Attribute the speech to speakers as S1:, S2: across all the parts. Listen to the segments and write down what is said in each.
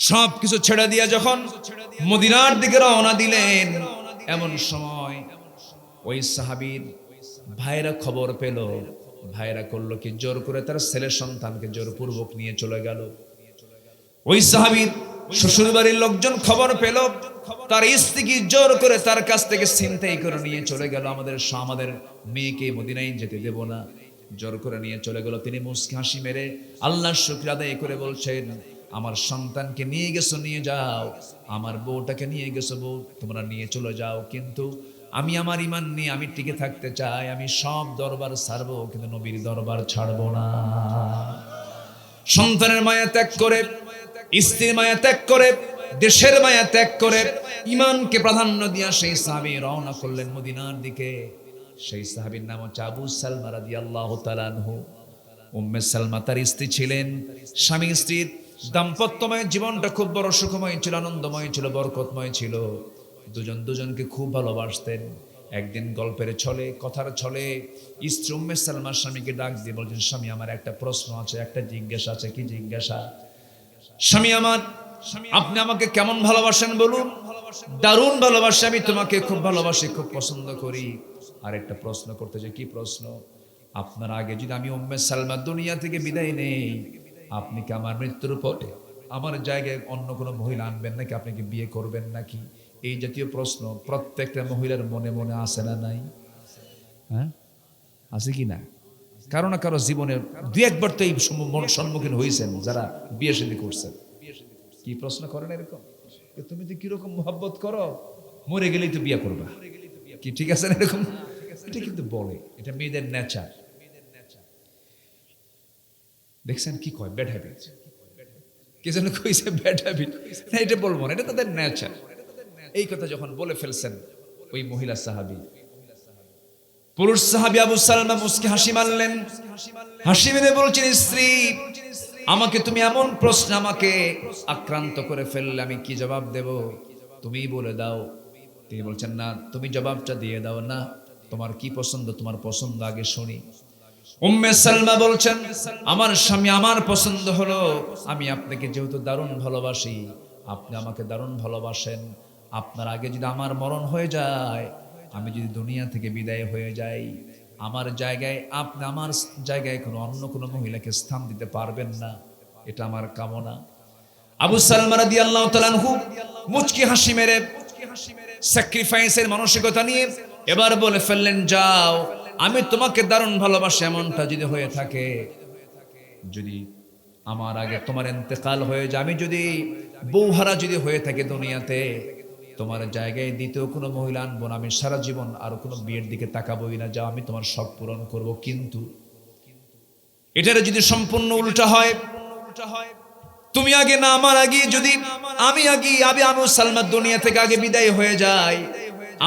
S1: সবকিছু ছেড়ে দিয়ে যখন মদিনার দিকে রওনা দিলেন, এমন সময় ওই সাহাবীর ভাইরা খবর পেল। ভাইরা করলো কি, জোর করে তার ছেলে সন্তানকে জোরপূর্বক নিয়ে চলে গেল। ওই সাহাবীর শ্বশুর বাড়ির লোকজন খবর পেল, তার স্ত্রীকে জোর করে তার কাছ থেকে ছিনতাই করে নিয়ে চলে গেল। আমাদের মেয়েকে মদিনায় যেতে দেব না, জোর করে নিয়ে চলে গেল। তিনি মুচকি হাসি মেরে আল্লাহর শুকর আদায় করে বলছেন, আমার সন্তানকে নিয়ে গেছো নিয়ে যাও, আমার বউটাকে নিয়ে গেছো বউ তোমরা নিয়ে চলে যাও, কিন্তু আমি আমার ঈমান নিয়ে আমি টিকে থাকতে চাই। আমি সব দরবার ছাড়বো, কিন্তু নবীর দরবার ছাড়বো না। সন্তানের মায়া ত্যাগ করে, স্ত্রীর মায়া ত্যাগ করে, দেশের মায়া ত্যাগ করে, ঈমানকে প্রাধান্য দিয়া সেই সাহাবী রওনা করলেন মদিনার দিকে। সেই সাহাবীর নাম হচ্ছে আবু সালমা রাদিয়াল্লাহু তাআলা আনহু। উম্মে সালমা তার স্ত্রী ছিলেন। স্বামী স্ত্রীর দাম্পত্যময় জীবনটা খুব বড় সুখময় ছিল, আনন্দময় ছিল, বরকতময় ছিল। দুজন দুজনকে খুব ভালোবাসতেন। একদিন গল্পের ছলে, কথার ছলে স্ত্রী উম্মে সালমার স্বামীকে ডাক দিয়ে বলছেন, স্বামী আমার একটা প্রশ্ন আছে, একটা জিজ্ঞাসা আছে। কি জিজ্ঞাসা? স্বামী আমার, আপনি আমাকে কেমন ভালোবাসেন বলুন? দারুণ ভালোবাসি, আমি তোমাকে খুব ভালোবাসি, খুব পছন্দ করি। আর একটা প্রশ্ন করতে চাই। কি প্রশ্ন? আপনার আগে যদি আমি উম্মে সালমা দুনিয়া থেকে বিদায় নেই, আপনি কি আমার মৃত্যুর পরে আমার জায়গায় অন্য কোনো মহিলা আনবেন নাকি? আপনি কি বিয়ে করবেন নাকি? এই জাতীয় প্রশ্ন প্রত্যেকটা মহিলার মনে মনে আসে না নাই? হ্যাঁ, আছে কি না? কারো না কারো জীবনে দুই একবার তো এই সম্মুখীন হয়েছেন যারা বিয়ে শাদী করছেন। কি প্রশ্ন করেন এরকম? তুমি তো কিরকম মোহাব্বত করো, মরে গেলেই তো বিয়ে করবা, কি ঠিক আছে না এরকম? এটা কিন্তু বলে, এটা মেয়েদের নেচার। দেখছেন কি কয়? Bad habit. কে যেন কইছে ব্যাড হ্যাবিট। না, এটা বলবো না, এটা তাদের নেচার। এই কথা যখন বলে ফেলছেন ওই মহিলা সাহাবী, পুরুষ সাহাবী আবু সালমা মুস্কি হাসি মারলেন। হাসি মেরে বলছেন, স্ত্রী আমাকে তুমি এমন প্রশ্ন আমাকে আক্রান্ত করে ফেললে, আমি কি জবাব দেব? তুমি বলে দাও। তিনি বলছেন, না তুমি জবাবটা দিয়ে দাও না, তোমার কি পছন্দ, তোমার পছন্দ আগে শুনি। উম্মে সালমা বলছেন, আমার স্বামী আমার পছন্দ হলো, আমি আপনাকে যেহেতু দারুণ ভালোবাসি, আপনি আমাকে দারুণ ভালোবাসেন, আপনার আগে যদি আমার মরণ হয়ে যায়, আমি যদি দুনিয়া থেকে বিদায় হয়ে যাই, আমার জায়গায় আপনি আমার জায়গায় কোনো অন্য কোনো মহিলাকে স্থান দিতে পারবেন না, এটা আমার কামনা। আবু সালমা রাদিয়াল্লাহু তাআলা আনহু মুচকি হাসি মেরে স্যাক্রিফাইসের মানসিকতা নিয়ে এবার বলে ফেললেন, যাও, আমি তোমাকে দারুণ ভালোবাসি, এমনটা যদি হয়ে থাকে, যদি আমার আগে তোমার ইন্তেকাল হয়ে যায়, আমি যদি বউহারা যদি হয়ে থাকে দুনিয়াতে, তোমার জায়গায় দ্বিতীয় কোনো মহিলা আনবো না, আমি সারা জীবন আর কোনো বিয়ের দিকে তাকাবোই না, যাও আমি তোমার শখ পূরণ করবো। কিন্তু এটার যদি সম্পূর্ণ উল্টা হয়, তুমি আগে না আমার আগে, যদি আমি আবু সালমা দুনিয়া থেকে আগে বিদায় হয়ে যায়,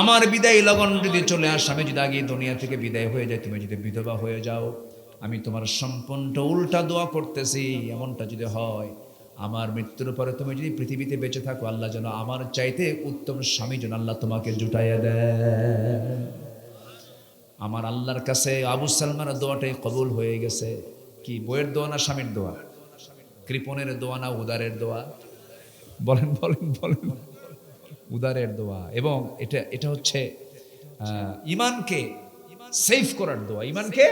S1: আমার বিদায় লগন যদি চলে আসে, আমি যদি আগে দুনিয়া থেকে বিদায় হয়ে যাই, তুমি যদি বিধবা হয়ে যাও, আমি তোমার সম্পূর্ণ উল্টা দোয়া করতেছি। এমনটা যদি হয়, আমার মৃত্যুর পরে তুমি যদি পৃথিবীতে বেঁচে থাকো, আল্লাহ যেন আমার চাইতে উত্তম স্বামী যেন আল্লাহ তোমাকে জুটাইয়া দেয়। আমার আল্লাহর কাছে আবু সালমার দোয়াটাই কবুল হয়ে গেছে। কি বইয়ের দোয়া না স্বামীর দোয়া? কৃপণের দোয়া না উদারের দোয়া? বলেন বলেন বলেন। উদারের দোয়া। এবং এটা হচ্ছে ঈমানকে সেভ করার দোয়া, ঈমানকে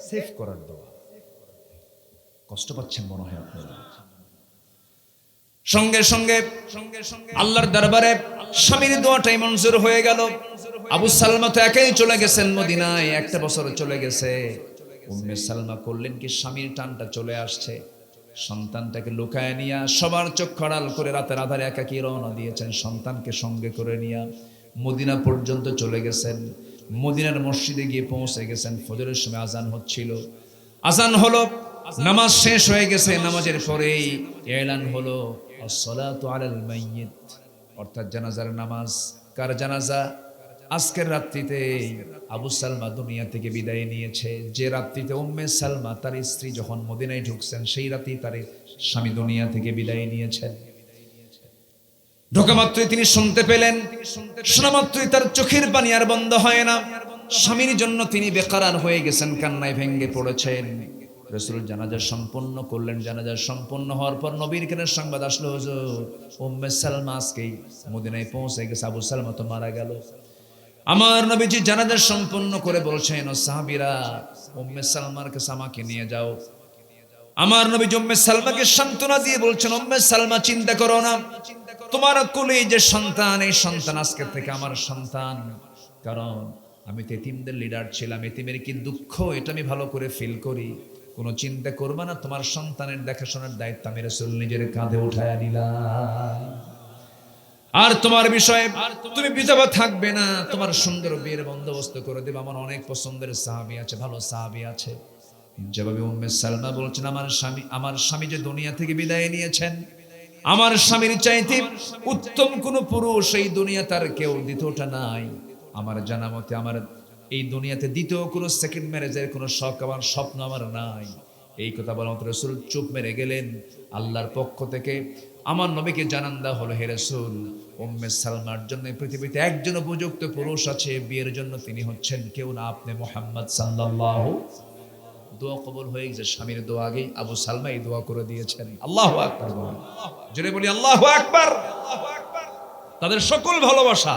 S1: সেভ করার দোয়া। কষ্ট পাচ্ছেন মনে হয় আপনারা। সঙ্গে সঙ্গে আল্লাহর দরবারে স্বামীর দোয়াটাই মঞ্জুর হয়ে গেল। আবু সালমা তো একাই চলে গেছেন মদিনায়, একটা বছর চলে গেছে। উম্মে সালমা করলেন কি, স্বামীর টানটা চলে আসছে, সন্তানটাকে লুকায় নিয়ে সবার চোখ খড়াল করে রাতের আধারে একাকী রওনা দিয়েছেন। সন্তানকে সঙ্গে করে নিয়ে মদিনা পর্যন্ত চলে গেছেন। মদিনার মসজিদে গিয়ে পৌঁছে গেছেন। ফজরের সময় আজান হচ্ছিল, আজান হলো, নামাজ শেষ হয়ে গেছে। নামাজের পরেই এলান হলো আসসালাতু আলাল মাইয়িত, অর্থাৎ জানাজার নামাজ। কার জানাজা? আজকের রাত্রিতে আবু সালমা দুনিয়া থেকে বিদায় নিয়েছে। যে রাত্রিতে উম্মে সালমা তার স্ত্রী যখন মদিনায় ঢুকছেন, সেই রাতেই তার স্বামী দুনিয়া থেকে বিদায় নিয়েছেন। ঢোকা মাত্রই তিনি শুনতে পেলেন, শোনা মাত্রই তার চোখের পানি আর বন্ধ হয় না। স্বামীর জন্য তিনি বেকারার হয়ে গেছেন, কান্নায় ভেঙ্গে পড়েছেন। রাসূল জানাজা সম্পন্ন করলেন। জানাজা সম্পন্ন হওয়ার পর নবীর কানে সংবাদ আসলো, হুজুর উম্মে সালমা আজকেই মদিনায় পৌঁছে গেছে, আবু সালমা তো মারা গেল। আমার নবীজি জানাজা সম্পন্ন করে বলছেন, ও সাহাবীরা উম্মে সালমার কাছে আমাকে নিয়ে যাও। আমার নবী উম্মে সালমাকে সান্ত্বনা দিয়ে বলছেন, উম্মে সালমা চিন্তা করো না, তোমার কোলে যে সন্তান, এই সন্তান আজকে থেকে আমার সন্তান। কারণ আমি তো এতিমদের লিডার ছিলাম, এতিমের কি দুঃখ এটা আমি ভালো করে ফিল করি। কোনো চিন্তা করবে না, তোমার সন্তানের দেখাশোনার দায়িত্ব আমি রাসূল নিজের কাঁধে উঠায়া নিলাম। আর তোমার বিষয়ে তুমি বিধবা থাকবে না, তোমার সুন্দর বিয়ের বন্দোবস্ত করে দেব। আমার অনেক পছন্দের সাহাবী আছে, ভালো সাহাবী আছে। যেভাবে উম্মে সালমা বলছেন, আমার স্বামী যে দুনিয়া থেকে বিদায় নিয়েছেন, আমার স্বামীর চাইতে উত্তম কোন পুরুষ এই দুনিয়া তার কেউ দ্বিতীয়টা নাই। আমার জানা মতে আমার এই দুনিয়াতে দ্বিতীয় কোনো সেকেন্ড ম্যারেজের কোনো শখ, আমার স্বপ্ন আমার নাই। এই কথা বলা মাত্র রাসূল চুপ মেরে গেলেন। আল্লাহর পক্ষ থেকে আমার নবীকে জানান দেওয়া হলো, হে রাসূল উম্মে সালমার জন্য পৃথিবীতে একজন উপযুক্ত পুরুষ আছে, বিয়ের জন্য তিনি হচ্ছেন কেউ না, আপনি মুহাম্মদ সাল্লাল্লাহু। দোয়া কবুল হয়ে গেছে, স্বামীর দোয়া আগেই আবু সালমা এই দোয়া করে দিয়েছেন। আল্লাহু আকবার, জোরে বলি আল্লাহু আকবার। তাদের সকল ভালোবাসা,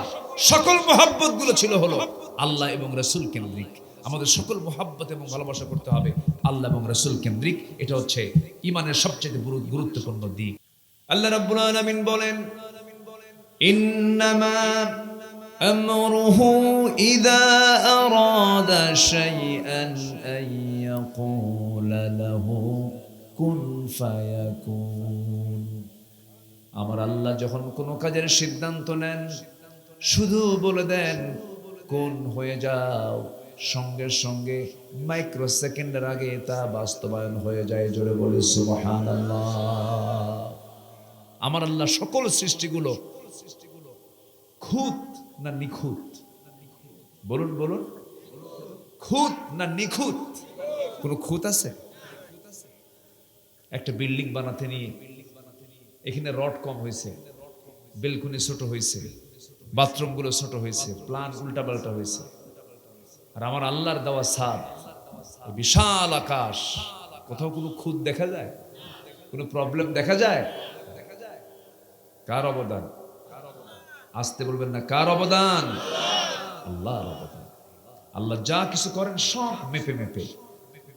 S1: সকল মোহাব্বত গুলো ছিল হলো আল্লাহ এবং রাসূল কেন্দ্রিক। আমাদের সকল মোহাব্বত এবং ভালোবাসা করতে হবে আল্লাহ এবং রাসূল কেন্দ্রিক। এটা হচ্ছে ঈমানের সবচেয়ে গুরুত্বপূর্ণ দিক। আল্লাহ রাব্বুল আলামিন বলেন, ইন্নামা আমরুহু ইযা আরাদা শাইআন আন ইয়াকুলা লাহু কুন ফায়াকুন। আমার আল্লাহ যখন কোনো কাজের সিদ্ধান্ত নেন, শুধু বলে দেন কোন হয়ে যাও, সঙ্গে সঙ্গে মাইক্রো সেকেন্ডের আগে তা বাস্তবায়ন হয়ে যায়। জোরে বলি সুবহানাল্লাহ। আমার আল্লাহ সকল সৃষ্টিগুলো খুঁত না নিখুঁত? বলুন বলুন, খুঁত না নিখুঁত? কোন খুঁত আছে? একটা বিল্ডিং বানাতে নিয়ে এখানে রড কম হয়েছে, বেলকুনি ছোট হয়েছে, বাথরুম গুলো ছোট হয়েছে, প্লান উল্টা পাল্টা হয়েছে। আর আমার আল্লাহর দেওয়া ছাদ, বিশাল আকাশ, কোথাও কোনো খুঁত দেখা যায়? কোনো প্রবলেম দেখা যায়? কার অবদান? আসতে বলবেন না, কার অবদান? আল্লাহর অবদান। আল্লাহ যা কিছু করেন সব মেপে মেপে,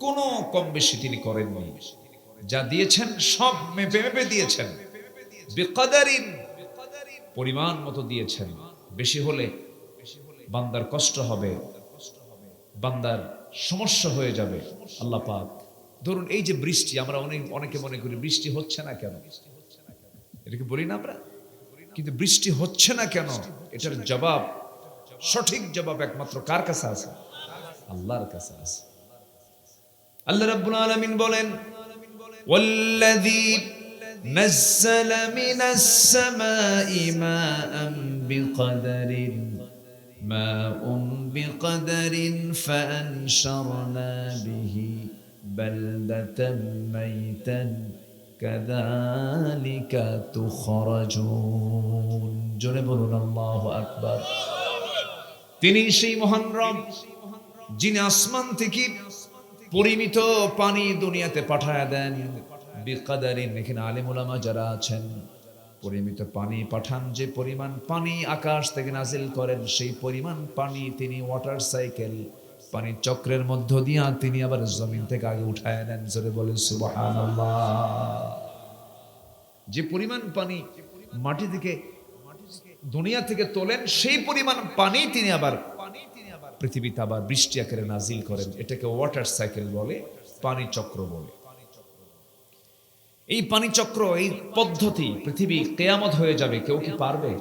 S1: কোনো কম বেশি তিনি করেননি। যা দিয়েছেন সব মেপে মেপে দিয়েছেন, বিকদারিন, পরিমাণ মতো দিয়েছেন। বেশি হলে বান্দার কষ্ট হবে, বান্দার সমস্যা হয়ে যাবে। আল্লাহ পাক ধরুন এই যে বৃষ্টি, আমরা অনেকে মনে করি বৃষ্টি হচ্ছে না কেন, এটাকে বলি না আমরা, কিন্তু বৃষ্টি হচ্ছে না কেন এটার জবাব, সঠিক জবাব একমাত্র কার কাছে আছে? আল্লাহর কাছে আছে। আল্লাহ রাব্বুল আলামিন বলেন, ওয়াল্লাযী নাযালা মিনাস সামাই মাআন বিকদারিন মাউন বিকদারিন ফাআনশারনা বিহি বালদাতাম মাইতান কাযালিকা তুখরাজুন। জোরে বলুন আল্লাহু আকবার। তিনি সেই মহান রব যিনি আসমান থেকে পরিমিত পানি দুনিয়াতে পাঠায় দেন বিকদারিন। এখানে আলেম উলামা যারা আছেন, পরিমিত পানি পাঠান, যে পরিমাণ পানি আকাশ থেকে নাজিল করেন সেই পরিমাণ পানি তিনি ওয়াটার সাইকেল, পানি চক্রের মধ্য দিয়ে তিনি আবার জমিন থেকে আগে উঠায় নেন। জোরে বলেন সুবহানাল্লাহ। যে পরিমাণ পানি মাটি থেকে দুনিয়া থেকে তোলেন সেই পরিমাণ পানি তিনি আবার পৃথিবীতে আবার বৃষ্টি আকারে নাজিল করেন। এটাকে ওয়াটার সাইকেল বলে, পানি চক্র বলে। এই পানি চক্র, এই পদ্ধতি পৃথিবী কিয়ামত হয়ে যাবে। কেউ কি পারবে?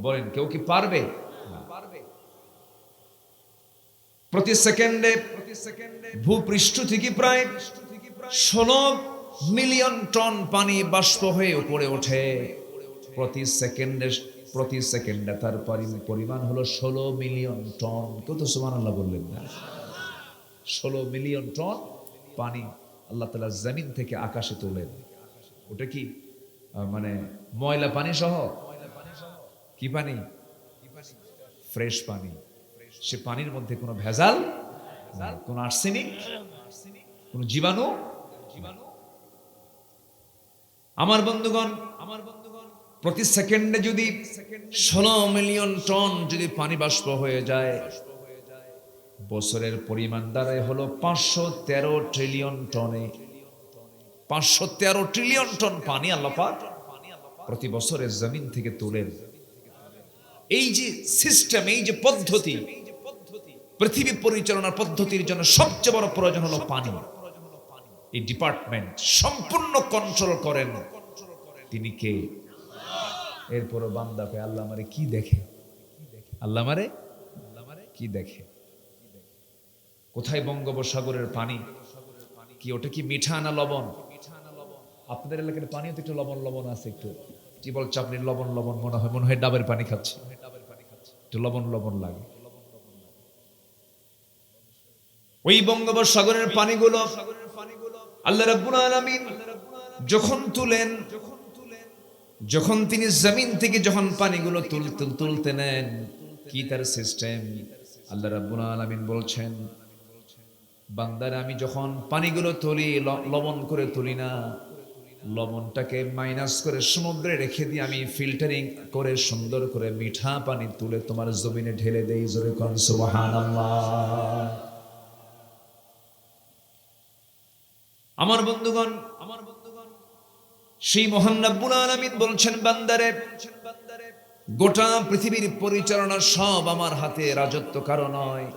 S1: বলেন, কেউ কি পারবে? প্রতি সেকেন্ডে ভূপৃষ্ঠ থেকে প্রায় 16 মিলিয়ন টন পানি বাষ্প হয়ে উপরে ওঠে প্রতি সেকেন্ডে। তার পরিমাণ হলো 16 মিলিয়ন টন। কেউ তো সুবহানাল্লাহ বললেন না? 16 মিলিয়ন টন পানি আল্লাহ তাআলা জমিন থেকে আকাশে তোলেন। ওটা কি মানে ময়লা পানি সহ? কি পানি? ফ্রেশ পানি। সে পানির মধ্যে কোনো ভেজাল নাই, কোনো আর্সেনিক কোন জীবাণু। আমার বন্ধুগণ, প্রতি সেকেন্ডে যদি 16 মিলিয়ন টন যদি পানি বাষ্প হয়ে যায়, বছরের পরিমাণ দাঁড়ায় হলো 513 ট্রিলিয়ন টনে। 513 ট্রিলিয়ন টন পানি আল্লাহ পাক প্রতি বছরে জমিন থেকে তোলেন। এই যে সিস্টেম, এই যে পদ্ধতি, পৃথিবী পরিচালনার পদ্ধতির জন্য সবচেয়ে বড় প্রয়োজন হলো পানি। এই ডিপার্টমেন্ট সম্পূর্ণ কন্ট্রোল করেন তিনি কে? এরপর বান্দাকে আল্লাহ আমারে কি দেখে, আল্লাহ আমারে কি দেখে? কোথায় বঙ্গোপসাগরের পানি? কি ওটা কি মিঠা না লবণ? আপনাদের এলাকার পানিও তো একটু লবণ লবণ আছে, একটু টিবল চাপড়ির লবণ লবণ মনে হয় ডাবের পানি খাচ্ছে, একটু লবণ লবণ লাগে। ওই বঙ্গোপসাগরের পানিগুলো আল্লাহ রাব্বুল আলামিন যখন তুলেন, যখন তিনি জমিন থেকে যখন পানিগুলো তুলতে নেন, কি তার সিস্টেম? আল্লাহ রাব্বুল আলামিন বলছেন, বান্দারা আমি যখন পানিগুলো তুলি লবণ করে তুলি না, লবণটাকে মাইনাস করে সমুদ্রে রেখে দিয়ে আমি ফিল্টারিং করে সুন্দর করে মিঠা পানি তুলে তোমার জমিনে ঢেলে দেই। জোরে কোন সুবহানাল্লাহ। আমার বন্ধুগণ, সেই মহান রব্বুল আলামিন বলছেন, বান্দারে গোটা পৃথিবীর পরিচালনা সব আমার হাতে, রাজত্ব কারো নয়।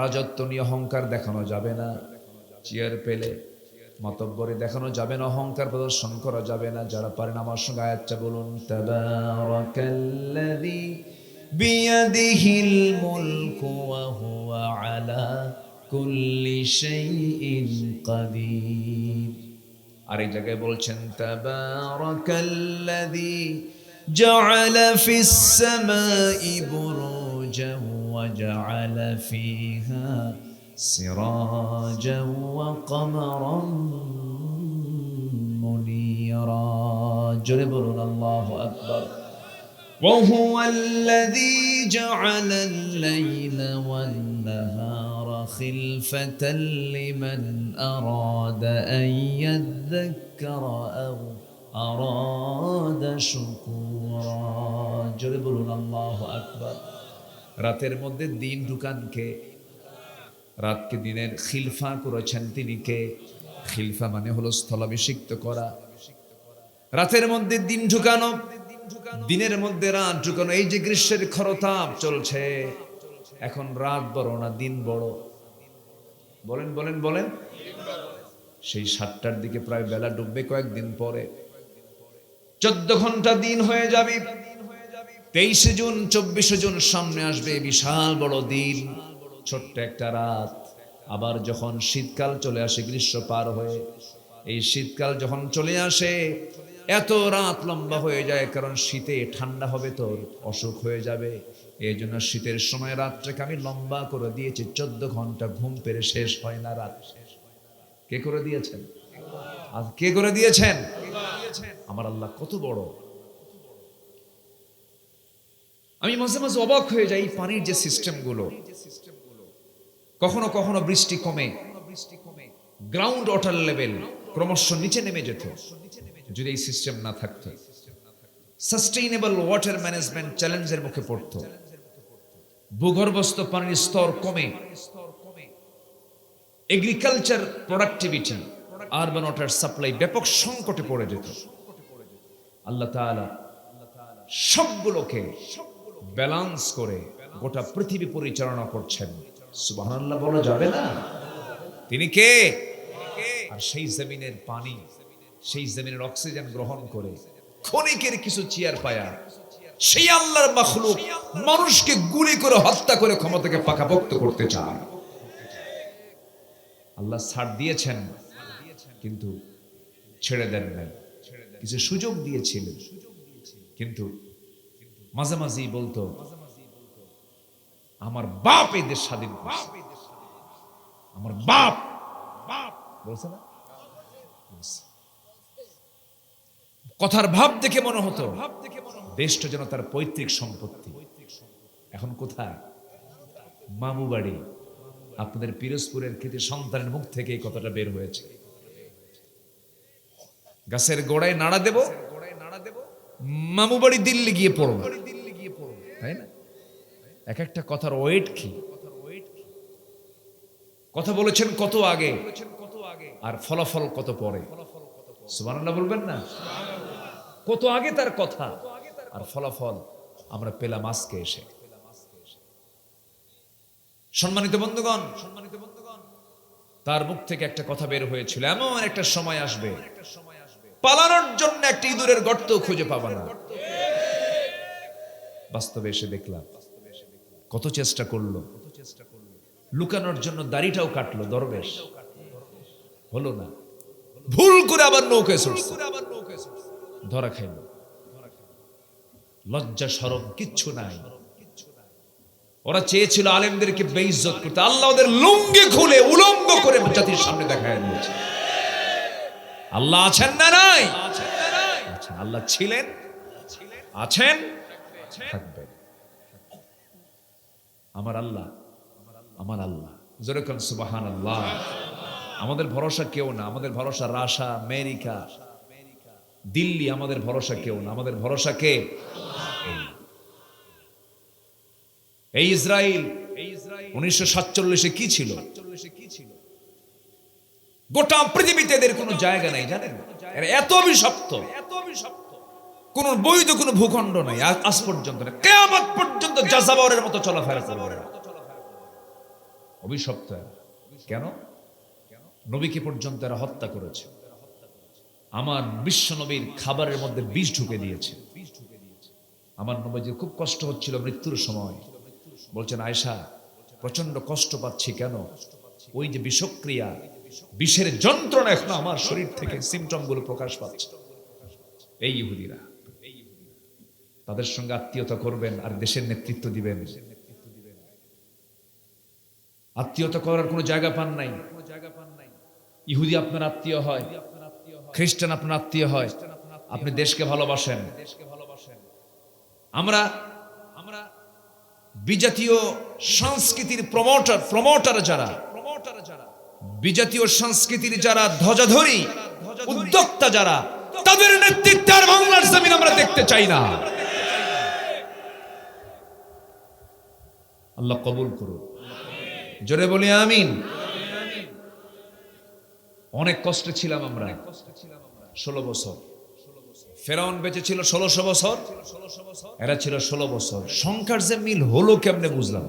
S1: রাজত্ব নিয়ে অহংকার দেখানো যাবে না, চেয়ার পেলে মাতব্বরি দেখানো যাবে না, অহংকার প্রদর্শন করা যাবে না। যারা পারেন আমার সঙ্গে আয়াতটা বলুন, তাবারাকাল্লাযী বিয়াদিহিল মুলকু ওয়া হুয়া আলা কুল্লি শাইইন কাদির। আর এই জায়গায় বলছেন, তাবারাকাল্লাযী জাআলা ফিস সামাই বুরুজান ওয়া জাআলা ফিহা সিরাজান ওয়া কমারান মুনীরা। জোরে বলুন আল্লাহু আকবার। ওয়া হুয়াল্লাযী জাআলাল লাইলা ওয়ান নাহারা খিলফাতান লিমান আরাদা আন ইয়াযযাক্কারা আও আরাদা শুকুরা। জোরে বলুন আল্লাহু আকবার। রাতের মধ্যে দিন ঢুকান কে? রাতকে দিনের খিলফা করেছেন তিনি কে? খিলফা মানে হলো স্থলাভিষিক্ত করা। রাতের মধ্যে দিন ঢুকানো, দিনের মধ্যে রাত ঢুকানো। এই যে গ্রীষ্মের খরতাপ চলছে, এখন রাত বড় না দিন বড়? বলেন বলেন বলেন। সেই 7টার দিকে প্রায় বেলা ডুববে কয়েকদিন পরে, 14 ঘন্টা দিন হয়ে যাবে। 23 জুন 24 জুন সামনে আসবে, বিশাল বড় দিন, ছোট্ট একটা রাত। আবার যখন শীতকাল চলে আসে, গ্রীষ্ম পার হয়ে এই শীতকাল যখন চলে আসে, এত রাত লম্বা হয়ে যায়, কারণ শীতে ঠান্ডা হবে তো অসুখ হয়ে যাবে। এই জন্য শীতের সময় রাতটাকে আমি লম্বা করে দিয়েছি, 14 ঘন্টা ঘুম পেরে শেষ হয় না রাত। কে করে দিয়েছেন? আর কে করে দিয়েছেন? আমার আল্লাহ কত বড়। আমি মাঝে মাঝে অবাক হয়ে যাই, পানির যে সিস্টেম গুলো, কখনো কখনো বৃষ্টি কমে, গ্রাউন্ড ওয়াটার লেভেল ক্রমশ নিচে নেমে যেত। যদি এই সিস্টেম না থাকতো, সাস্টেইনেবল ওয়াটার ম্যানেজমেন্ট চ্যালেঞ্জের মুখে পড়তো, ভূগর্ভস্থ পানির স্তর কমে, agriculture productivity, urban water supply ব্যাপক সংকটে পড়ে যেত। আল্লাহ তাআলা সবগুলোকে ব্যালেন্স করে গোটা পৃথিবী পরিচালনা করছেন। সুবহানাল্লাহ বলা যাবে না? তিনি কে? আর সেই জমিনের পানি, সেই জমিনের অক্সিজেন গ্রহণ করে ক্ষণিকের কিছু চেয়ার পায়া সেই আল্লাহর মাখলুক মানুষকে গুলি করে হত্যা করে ক্ষমতাকে পাকাপোক্ত করতে চায়। আল্লাহ ছাড় দিয়েছেন, কিন্তু ছেড়ে দেন নাই। কিছু সুযোগ দিয়েছিলেন, কিন্তু মাঝে মাঝেই বলতো, আমার বাপ এই দেশ স্বাধীন করছে, আমার বাপ বলছে না? কথার ভাব দেখে মনে হতো দেশটা যেন তার পৈতৃক সম্পত্তি। এখন কোথায়? মামু বাড়ি, আপনাদের পিরোজপুরের কৃতি সন্তানের মুখ থেকে এই কথাটা বের হয়েছে। গাছের গোড়ায় নাড়া দেব, মামু বাড়ি দিল্লি গিয়ে পড়ব, তাই না? এক একটা কথার ওয়েট কি, কথা বলেছেন কত আগে আর ফলাফল কত পরে। সুবহানাল্লাহ বলবেন না? কত আগে তার কথা আর ফলাফল আমরা পেলাম আজকে এসে। সম্মানিত বন্ধুগণ, তার মুখ থেকে একটা কথা বের হয়েছিল, এমন একটা সময় আসবে পালানোর জন্য একটা ইঁদুরের গর্ত খুঁজে পাবা না। বাস্তবে এসে দেখলাম কত চেষ্টা করলো, লুকানোর জন্য দাড়িটাও কাটলো দরবেশ, হলো না। ভুল করে আবার নৌকায় চড়ছে, ধরা খাইল। লজ্জা শরম কিচ্ছু নাই। ওরা চেয়েছিল আলেমদেরকে বেইজ্জত করতে, আল্লাহ ওদের লুঙ্গি খুলে উলঙ্গ করে জাতির সামনে দেখায় দিয়েছে। আল্লাহ আছেন না নাই? আছেন। আল্লাহ ছিলেন, আছেন, থাকবেন। আমার আল্লাহ, আমার আল্লাহ। জোরে কোন সুবহানাল্লাহ। আমাদের ভরসা কেউ না, আমাদের ভরসা রাশা, আমেরিকা, দিল্লি, আমাদের ভরসা কেউ না। আমাদের ভরসা কে? এই ইসরায়েল 1947 কি ছিল? গোটা পৃথিবীতে এদের কোনো জায়গা নাই, জানেন? এরা এত অভিশপ্ত, কোন বৈধ কোন ভূখণ্ড নাই আজ পর্যন্ত, কিয়ামত পর্যন্ত যাযাবরের মতো চলাফেরা করবে। অভিশপ্ত। কেন? নবীকে পর্যন্ত এরা হত্যা করেছে। আমার বিশ্ব নবীর খাবারের মধ্যে বিষ ঢুকে দিয়েছে। আমার নবীজির খুব কষ্ট হচ্ছিল মৃত্যুর সময়। বলছেন, আয়েশা প্রচন্ড কষ্ট পাচ্ছি। কেন? ওই যে বিষক্রিয়া, বিষের যন্ত্রণা এখন আমার শরীর থেকে সিমটম গুলো প্রকাশ পাচ্ছে। এই ইহুদিরা, তাদের সঙ্গে আত্মীয়তা করবেন আর দেশের নেতৃত্ব দিবেন। আত্মীয়তা করার কোনো জায়গা পান নাই। ইহুদি আপনার আত্মীয় হয়, খ্রিস্টান আপনার আত্মীয় হয়, আপনি দেশকে ভালোবাসেন। আমরা বিজাতীয় সংস্কৃতির প্রমোটার যারা, বিজাতীয় সংস্কৃতির যারা ধ্বজাধরী, উদ্যোক্তা যারা, তাদের নেতৃত্বে আর বাংলার জমিন আমরা দেখতে চাই না। আল্লাহ কবুল করুন। জোরে বলি আমিন। অনেক কষ্টে ছিলাম আমরা 16 বছর। ফেরাউন বেঁচে ছিল 1600 বছর, এরা ছিল 16 বছর। সংখ্যার যে মিল হলো কেমনে বুঝলাম?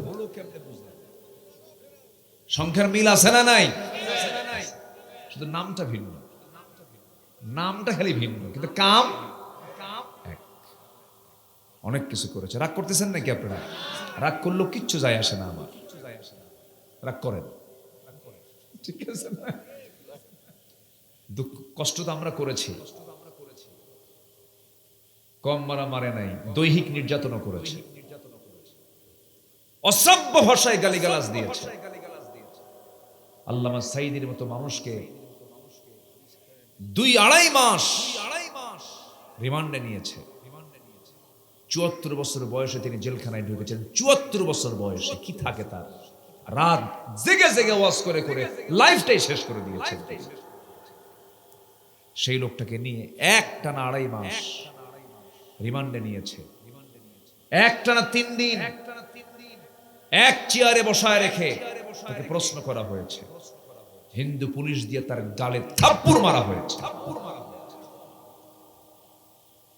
S1: সংখ্যার মিল আছে না নাই? শুধু নামটা ভিন্ন, নামটা খালি ভিন্ন, কিন্তু কাম এক। অনেক কিছু করেছে। রাগ করতেছেন নাকি আপনারা? রাগ করলেও কিচ্ছু যায় আসে না আমার। রাগ করেন, ঠিক আছে না? দুঃখ কষ্ট তো আমরা করেছি, কম মারা মারে নাই, দৈহিক নির্যাতন করেছে, অসভ্য ভাষায় গালিগালাজ দিয়েছে। আল্লামা সাঈদীর মতো মানুষকে 2-2.5 মাস রিমান্ডে নিয়েছে। 74 বছর বয়সে তিনি জেলখানায় ঢুকেছেন। 74 বছর বয়সে কি থাকে তার? রাত জেগে জেগে ওয়াজ করে করে লাইফটাই শেষ করে দিয়েছে। সেই লোকটাকে নিয়ে একটানা 2.5 মাস রিমান্ডে নিয়েছে। একটানা 3 দিন এক চেয়ারে বসায় রেখে তাকে প্রশ্ন করা হয়েছে। হিন্দু পুলিশ দিয়ে তার গালে থাপ্পড় মারা হয়েছে।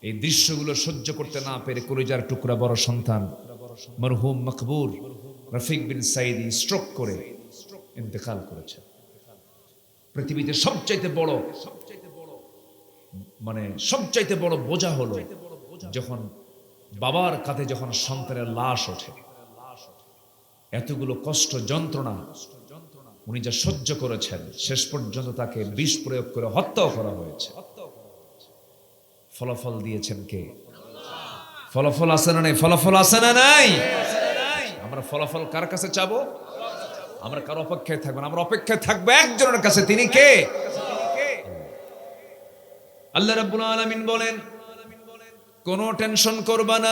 S1: এই দৃশ্যগুলো সহ্য করতে না পেরে কলিজার টুকরা বড় সন্তান মরহুম মকবুর রফিক বিন সাঈদী স্ট্রোক করে ইন্তেকাল করেছে। পৃথিবীতে সবচাইতে বড় বোঝা হলো যখন বাবার কাঁধে যখন সন্তানের লাশ ওঠে। এতগুলো কষ্ট যন্ত্রণা উনি যা সহ্য করেছেন, শেষ পর্যন্ত তাকে বিষ প্রয়োগ করে হত্যাও করা হয়েছে। ফলাফল দিয়েছেন কে? ফলাফল আছে না নাই? ফলাফল আছে না নাই? আমরা ফলাফল কার কাছে চাবো? আমরা কার অপেক্ষায় থাকবো না, আমরা অপেক্ষায় থাকবো একজনের কাছে। তিনি কে? আল্লাহ রাব্বুল আলামিন বলেন, কোনো টেনশন করবা না।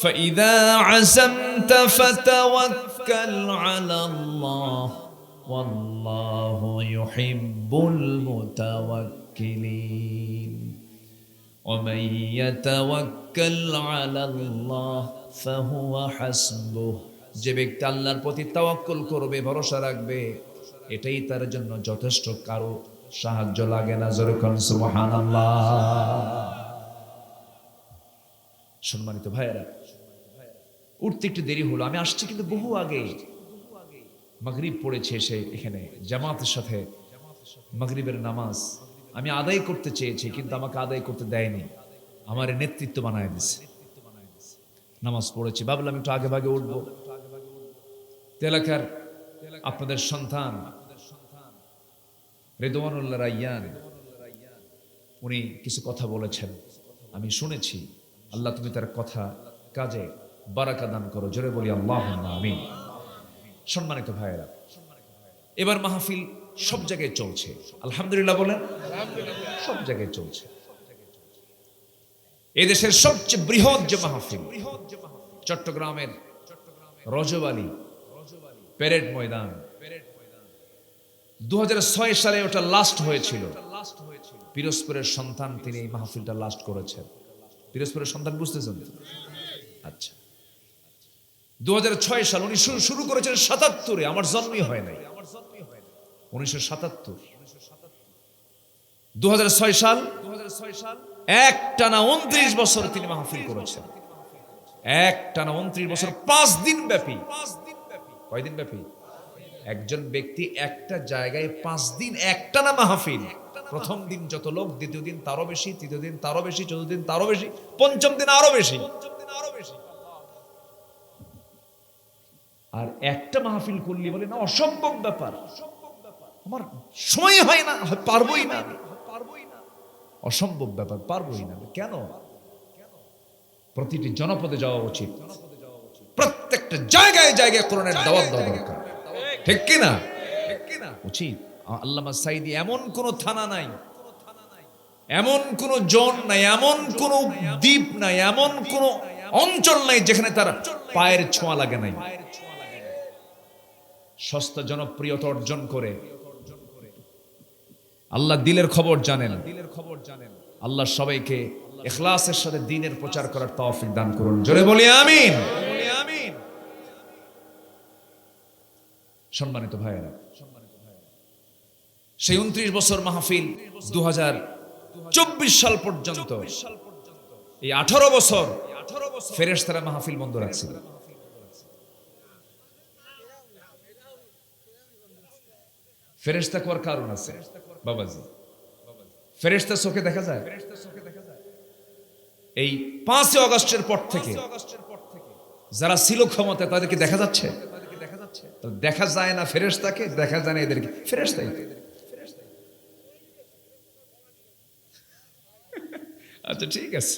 S1: فإذا عزمت فتوكل على الله والله يحب المتوكلين ومن يتوكل على الله فهو حسبه যে ব্যক্তি আল্লাহর প্রতি তাওয়াক্কুল করবে ভরসা রাখবে এটাই তার জন্য যথেষ্ট কারো সাহায্য লাগে না জোরে কোন সুবহানাল্লাহ সম্মানিত ভাইয়েরা উঠতে একটু দেরি হলো আমি আসছি কিন্তু বহু আগে মাগরিব পড়েছে এসে এখানে জামাতের সাথে মাগরিবের নামাজ আমি আদায় করতে চেয়েছি কিন্তু আমাকে আদায় করতে দেয়নি আমার নেতৃত্ব বানায় দিয়েছে নামাজ পড়েছি ভাবলাম একটু আগে ভাগে উঠবো এলাকার আপনাদের সন্তান রেদওয়ানুল্লাহ রায়্যান উনি কিছু কথা বলেছেন আমি শুনেছি আল্লাহ তুমি তার কথা কাজে বারাকা দান করো জোরে বলি আল্লাহুম্মা আমিন সম্মানিত ভাইয়েরা এবার মাহফিল সব জায়গায় চলছে আলহামদুলিল্লাহ বলেন সব জায়গায় চলছে এই দেশের সবচেয়ে বৃহৎ যে মাহফিল চট্টগ্রামের রজবালি প্যারেড ময়দান 2006 সালে ওটা লাস্ট হয়েছিল পিরোজপুরের সন্তান তিনি এই মাহফিলটা লাস্ট করেছেন পিরোজপুরের সন্তান বুঝতেছেন আচ্ছা 2006 সাল উনি শুরু করেছেন 77-এ আমার জন্মই হয় নাই 1977 2006 সাল একটানা 29 বছর তিনি মাহফিল করেছেন একটানা 29 বছর 5 দিন ব্যাপী কয়দিন ব্যাপী একজন ব্যক্তি একটা জায়গায় 5 দিন একটানা মাহফিল প্রথম দিন যত লোক দ্বিতীয় দিন তারও বেশি তৃতীয় দিন তারও বেশি চতুর্থ দিন তারও বেশি পঞ্চম দিন আরো বেশি আর একটা মাহফিল করলি বলে না অসম্ভব ব্যাপার আমার সময় হয় না পারবোই না অসম্ভব ব্যাপার পারবোই না কেন প্রতিটি জনপদে যাওয়া উচিত প্রত্যেকটা জায়গায় জায়গায় কোরআনের দাওয়াত দেওয়া দরকার ঠিক কি না উচিত আল্লামা সাঈদী এমন কোন থানা নাই এমন কোন জোন নাই এমন কোন দ্বীপ নাই এমন কোন অঞ্চল নাই যেখানে তার পায়ের ছোঁয়া লাগে নাই সস্তা জনপ্রিয়তা অর্জন করে আল্লাহ দিলের খবর জানেন আল্লাহ সবাইকে ইখলাসের সাথে দ্বীনের প্রচার করার তৌফিক দান করুন জোরে বলি আমিন সম্মানিত ভাইয়েরা সেই 29 বছর মাহফিল 2024 সাল পর্যন্ত এই 18 বছর ফেরেশতারা মাহফিল বন্ধ রাখছিল ফেরেশতা কোয়ার কারণ আছে বাবাজি ফেরেশতা চোখে দেখা যায় এই 5 আগস্টের পর থেকে যারা ছিল ক্ষমতায় তাদেরকে দেখা যাচ্ছে তো দেখা যায় না ফেরেশতাকে দেখা যায় না এদেরকে ফেরেশতাই আচ্ছা ঠিক আছে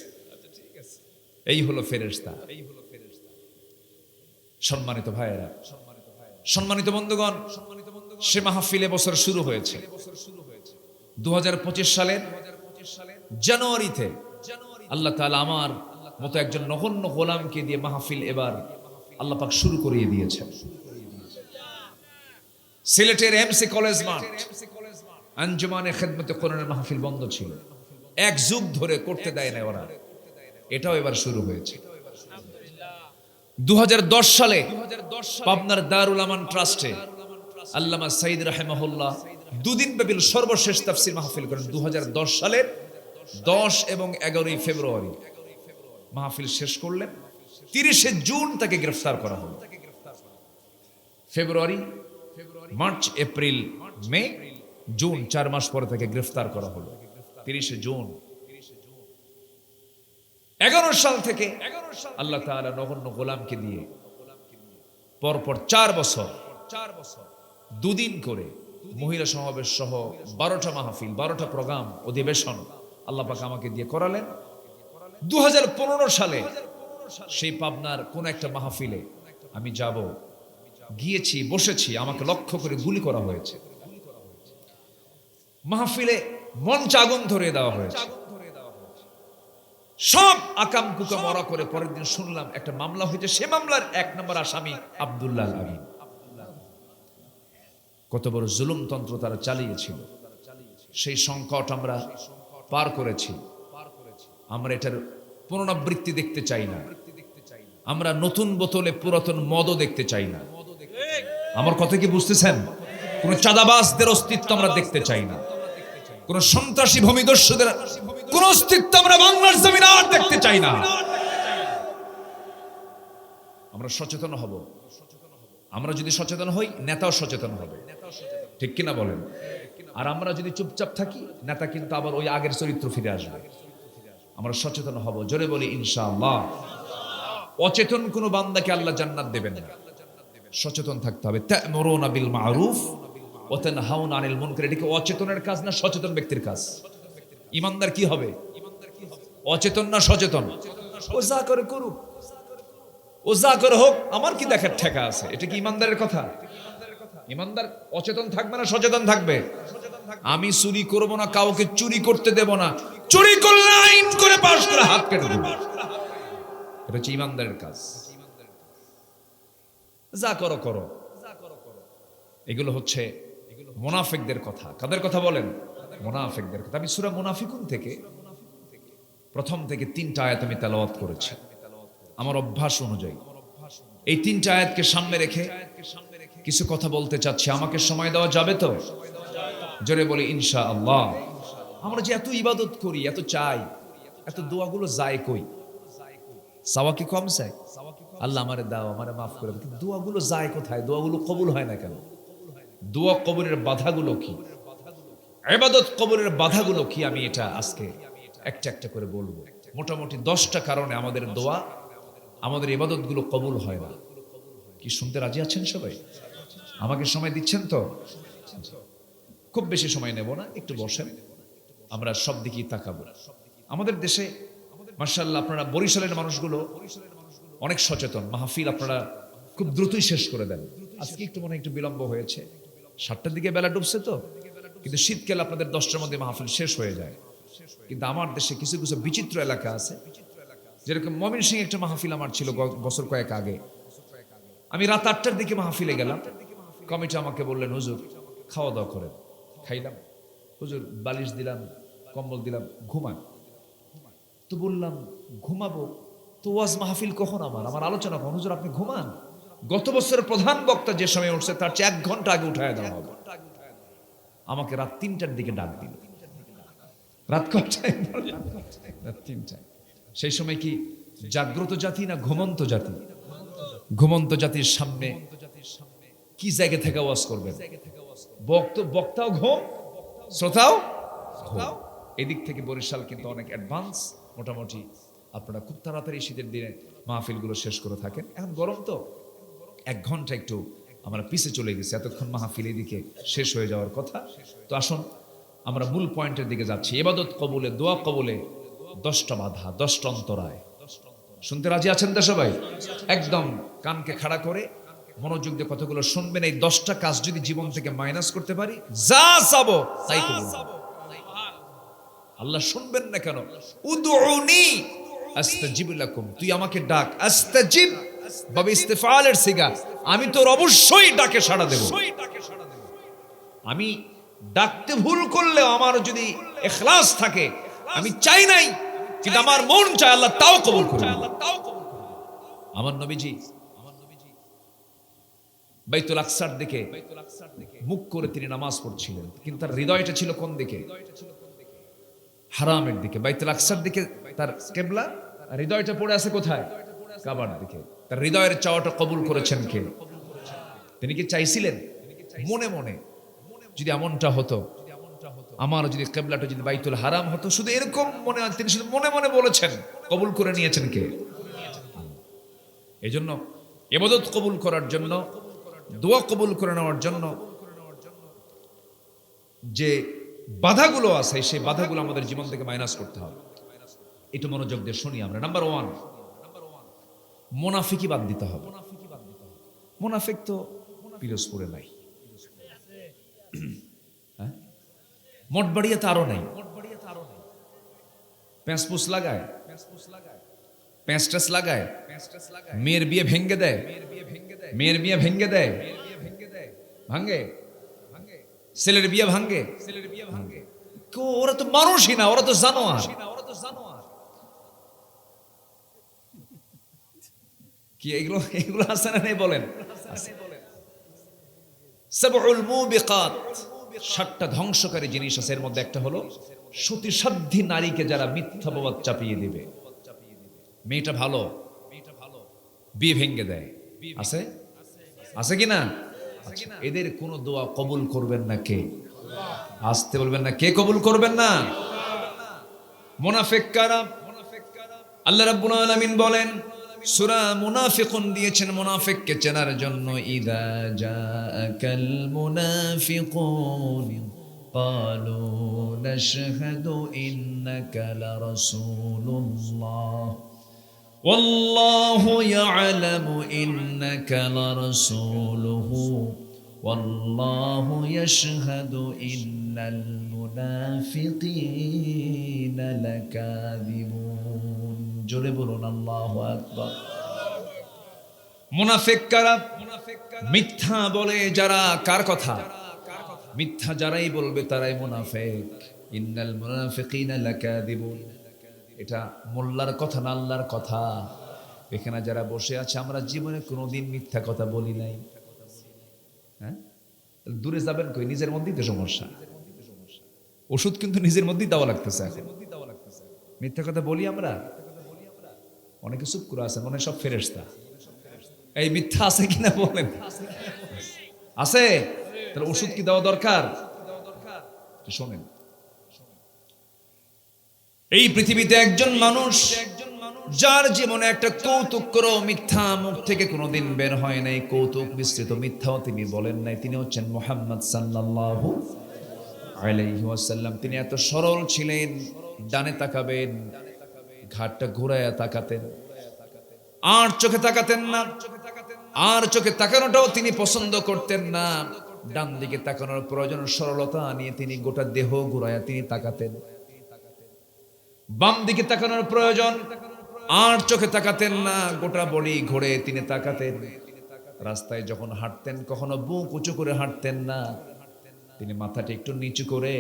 S1: এই হলো ফেরেশতা সম্মানিত ভাইয়েরা সম্মানিত বন্ধুগণ সে মাহফিল বছর শুরু হয়েছে 2025 সালের জানুয়ারিতে আল্লাহ তাআলা আমার মতো একজন নগণ্য গোলামকে দিয়ে মাহফিল এবার আল্লাহ পাক শুরু করিয়ে দিয়েছেন সিলেটের এমসি কলেজ মাঠ আঞ্জুমানে খেদমতে কোরআনের মাহফিল বন্ধ ছিল এক যুগ ধরে করতে দেয় না ওরা এটাও এবার শুরু হয়েছে 2010 সালে পাবনার দারুল আমান ট্রাস্টে আল্লামা সাঈদ রাহিমাহুল্লাহ দুদিন ব্যাপী সর্বশেষ তাফসীর মাহফিল করেন 2010 সালের 10 এবং 11 ফেব্রুয়ারি মাহফিল শেষ করলেন 30 জুন তাকে গ্রেফতার করা হলো February March April May June 4 মাস পরে তাকে গ্রেফতার করা হলো 30 জুন 11 সাল থেকে আল্লাহ তাআলা নগণ্য গোলামকে দিয়ে পরপর 4 বছর দুদিন করে মহিলা সমাবেশ সহ 12টা মাহফিল 12টা প্রোগ্রাম অধিবেশন আল্লাহ পাক আমাকে দিয়ে করালেন 2015 সালে সেই পাবনার কোন একটা মাহফিলে আমি যাব গিয়েছি বসেছি আমাকে লক্ষ্য করে গুলি করা হয়েছে মাহফিলে মঞ্চ আগুন ধরিয়ে দেওয়া হয়েছে সব আকাম কুকা মরা করে পরের দিন শুনলাম একটা মামলা হয়েছে, সে মামলার 1 নম্বর আসামি আব্দুল্লাহ আমিন। কত বড় জুলুমতন্ত্র তারা চালিয়েছিল, সেই সংকট আমরা পার করেছি। আমরা এটার পুনরাবৃত্তি দেখতে চাই না। আমরা নতুন বোতলে পুরাতন মদও দেখতে চাই না। আমার কথা কি বুঝতেছেন? কোন চাঁদাবাজদের অস্তিত্ব আমরা দেখতে চাই না। কোন সন্ত্রাসী ভূমিদস্যুদের কোন অস্তিত্ব আমরা বাংলার জমিনে আর দেখতে চাই না। আমরা সচেতন হব। আমরা যদি সচেতন হই, নেতাও সচেতন হবে, ঠিক কিনা বলেন? আর আমরা যদি চুপচাপ থাকি, নেতা কিন্তু আবার ওই আগের চরিত্র ফিরে আসবে। আমরা সচেতন হব, জোরে বলি ইনশাআল্লাহ। অচেতন কোন বান্দাকে আল্লাহ জান্নাত দেবেন না। সচেতন থাকতে হবে। তা'মুরুনা বিল মা'রুফ ওয়া তানহাউনা আনিল মুনকার। এটা কি অচেতনের কাজ না সচেতন ব্যক্তির কাজ? ইমানদার কি হবে? অচেতন না সচেতন? ও যা করে করুক, ও যা করে হোক, আমার কি দেখার ঠেকা আছে? এটা কি ইমানদারের কথা? ইমানদার অচেতন থাকবে না সচেতন থাকবে? আমি চুরি করব না, কাউকে চুরি করতে দেব না, চুরি করলে আইন করে পাশ করে হাত কেটে দেব। এটা হচ্ছে ইমানদারের কাজ। যা করো করো, এগুলো হচ্ছে মুনাফিকদের কথা। কাদের কথা বলেন? মুনাফিকদের কথা। আমি সূরা মুনাফিকুন থেকে প্রথম থেকে 3টা আয়াত আমি তেলাওয়াত করেছি আমার অভ্যাস অনুযায়ী। এই 3টা আয়াতকে সামনে রেখে কিছু কথা বলতে চাচ্ছি। আমাকে সময় দেওয়া যাবে তো? জোরে বলি ইনশাআল্লাহ। আমরা যে এত ইবাদত করি, এত চাই, এত দোয়াগুলো যায় কই? চাওয়া কি কম চাই? আল্লাহ আমারে দাও, আমারে মাফ করে দাও, কিন্তু দোয়াগুলো যায় কোথায়? দোয়াগুলো কবুল হয় না কেন? দোয়া কবুলের বাধাগুলো কি? ইবাদত কবুলের বাধাগুলো কি? আমি এটা আজকে একটা একটা করে বলবো। মোটামুটি 10টা কারণে আমাদের দোয়া, আমাদের ইবাদতগুলো কবুল হয় না। কি শুনতে রাজি আছেন সবাই? আমাকে সময় দিচ্ছেন তো? খুব বেশি সময় নেব না, একটু বসেন, আমরা সব দিকেই তাকাবো। আমাদের দেশে মাশাআল্লাহ আপনারা বরিশালের মানুষগুলো অনেক সচেতন। মাহফিল আপনারা খুব দ্রুতই শেষ করে দেন। আজকে একটু মনে একটু বিলম্ব হয়েছে, 7টার দিকে বেলা ডুবছে তো, কিন্তু শীতকালে আপনাদের 10টার মধ্যে মাহফিল শেষ হয়ে যায়। কিন্তু আমার দেশে কিছু কিছু বিচিত্র এলাকা আছে, যেরকম ময়মনসিংহে একটা মাহফিল আমার ছিল বছর কয়েক আগে। আমি রাত 8টার দিকে মাহফিলে গেলাম। কমিটি আমাকে বললেন, হুজুর খাওয়া দাওয়া করেন। খাইলাম। হুজুর বালিশ দিলাম, কম্বল দিলাম, ঘুমান। তো বললাম ঘুমাবো তো ওয়াজ মাহফিল কখন? আমার আলোচনা কখন? হুজুর আপনি ঘুমান, গত বছরের প্রধান বক্তা যে সময় উঠছে তার চেয়ে 1 ঘন্টা আগে উঠায় দেওয়া হবে। আমাকে রাত 3টার দিকে ডাক দিল। রাত কটায়? রাত 3টায়। সেই সময় কি জাগ্রত জাতি না ঘুমন্ত জাতি? ঘুমন্ত জাতির সামনে কি জায়গা থেকে ওয়াজ করবেন? বক্তাও ঘুম, শ্রোতাও ঘুম। এদিক থেকে বরিশাল কিন্তু অনেক অ্যাডভান্স। মোটামুটি আপনারা খুব তাড়াতাড়ি শীতের দিনে মাহফিলগুলো শেষ করে থাকেন। এখন গরম তো 1 ঘন্টা একটু আমরা পিছে চলে গেছি, এতক্ষণ মাহফিল এদিকে শেষ হয়ে যাওয়ার কথা। তো আসুন আমরা মূল পয়েন্টের দিকে যাচ্ছি। ইবাদত কবুলে, দোয়া কবুলে 10টা বাধা, 10টা অন্তরায়। শুনতে রাজি আছেন তো সবাই? একদম কানকে খাড়া করে মনোযোগ দিয়ে কতগুলো শুনবেন। এই 10টা কাজ যদি জীবন থেকে মাইনাস করতে পারি, যা চাবো তাই কবুল। আল্লাহ শুনবেন না কেন? উদউনি আস্তাজিব লাকুম, তুই আমাকে ডাক। আস্তাজিব বাবে ইস্তিফালের সিগা, আমি তোর অবশ্যই ডাকে সাড়া দেব। আমি ডাকতে ভুল করলেও আমার যদি ইখলাস থাকে, আমি চাই নাই কিন্তু আমার মন চায়, আল্লাহ তাও কবুল করবেন। আমার নবীজি বাইতুল আকসার দিকে মুখ করে তিনি নামাজ পড়ছিলেন, কিন্তু তার হৃদয়টা ছিল কোন দিকে? হারামের দিকে। বাইতুল আকসার দিকে তার কিবলা, হৃদয়টা পড়ে আছে কোথায়? কাবার দিকে। তার হৃদয়ের চাওয়াটা কবুল করেছেন কে? তিনি কি চাইছিলেন মনে মনে? যদি এমনটা হতো, আমার যদি কিবলাটা যদি বাইতুল হারাম হতো, শুধু এরকম মনে হয়, তিনি শুধু মনে মনে বলেছেন, কবুল করে নিয়েছেন কে? এজন্য ইবাদত কবুল করার জন্য, দোয়া কবুল করে নেওয়ার জন্য যে বাধাগুলো আছে, সেই বাধাগুলো আমাদের জীবন থেকে মাইনাস করতে হবে। একটু মনোযোগ দিয়ে শুনি আমরা। নাম্বার 1, মুনাফিকি বাদ দিতে হবে। মুনাফিক তো পিরোজপুরে নাই, হ্যাঁ, মঠবাড়িয়াতে আরো নাই। প্যাঁচপুস লাগায় প্যাঁচটাস লাগায়, মেয়ের বিয়ে ভেঙ্গে দেয়, মেয়ের বিয়ে ভেঙ্গে দেয়, ভাঙ্গে, ছেলের বিয়ে ভাঙ্গে। ওরা তো মানুষই না, ওরা তো জানোয়ার। কি এগুলো এগুলো আছে না নেই বলেন? সাবউল মুবিকাত, 7টা ধ্বংসকারী জিনিস আছে। এর মধ্যে একটা হলো সতীসাধ্যী নারীকে যারা মিথ্যা অপবাদ চাপিয়ে দিবে। মেয়েটা ভালো, বিয়ে ভেঙ্গে দেয়, আছে আছে কি না? এদের কোনো দোয়া কবুল করবেন না কে? আসতে বলবেন না, কে কবুল করবেন না? মুনাফিক কারা? আল্লাহ রাব্বুল আলামিন বলেন, সূরা মুনাফিকুন দিয়েছেন মুনাফিককে চেনার জন্য। ইযা জাআকাল মুনাফিকুন ক্বালু নাশহাদু ইন্নাকা লারাসূলুল্লাহ ওয়াল্লাহু ইয়া'লামু ইন্নাকা লারাসূলুহু ওয়াল্লাহু ইয়াশহাদু ইন্নাল মুনাফিকিনা লাকাযিবুন। জোরে বলুন আল্লাহু আকবার। মুনাফিক কারা? মিথ্যা বলে যারা। কার কথা? মিথ্যা যারাই বলবে তারাই মুনাফিক। ইন্নাল মুনাফিকিনা লাকাযিবুন। এটা মোল্লার কথা না, আল্লাহর কথা। এখানে যারা বসে আছে আমরা জীবনে কোনোদিন মিথ্যা কথা বলি নাই। হ্যাঁ, দূরে যাবেন কই? নিজের মধ্যেই তো সমস্যা। ওষুধ কিন্তু নিজের মধ্যেই দেওয়া লাগতেছে। মিথ্যা কথা বলি আমরা। অনেকে চুপ করে আছে, মনে সব ফেরেশতা। এই মিথ্যা আছে কিনা বলেন? আছে? তাহলে ওষুধ কি দেওয়া দরকার? শোনেন, এই পৃথিবীতে একজন মানুষ যার জীবনে একটা কৌতুক করো মিথ্যা মুখ থেকে কোনোদিন বের হয় নাই, কৌতুক মিশ্রিত মিথ্যাও তিনি বলেন নাই, তিনি হচ্ছেন মুহাম্মদ সাল্লাল্লাহু আলাইহি ওয়াসাল্লাম। তিনি এত সরল ছিলেন, ডানে তাকাবেন, ঘাটটা ঘুরায়া তাকাতেন, আর চোখে তাকাতেন না। আর চোখে তাকানোটাও তিনি পছন্দ করতেন না। ডান দিকে তাকানোর প্রয়োজন, সরলতা নিয়ে তিনি গোটা দেহ ঘুরায়া তিনি তাকাতেন। বাম দিকে তাকানোর প্রয়োজন, আর চোখে তাকাতেন না, গোটা বডি ঘুরে তিনি তাকাতেন। রাস্তায় যখন হাঁটতেন কখনো বুক উঁচু করে হাঁটতেন না, তিনি মাথাটা একটু নিচু করে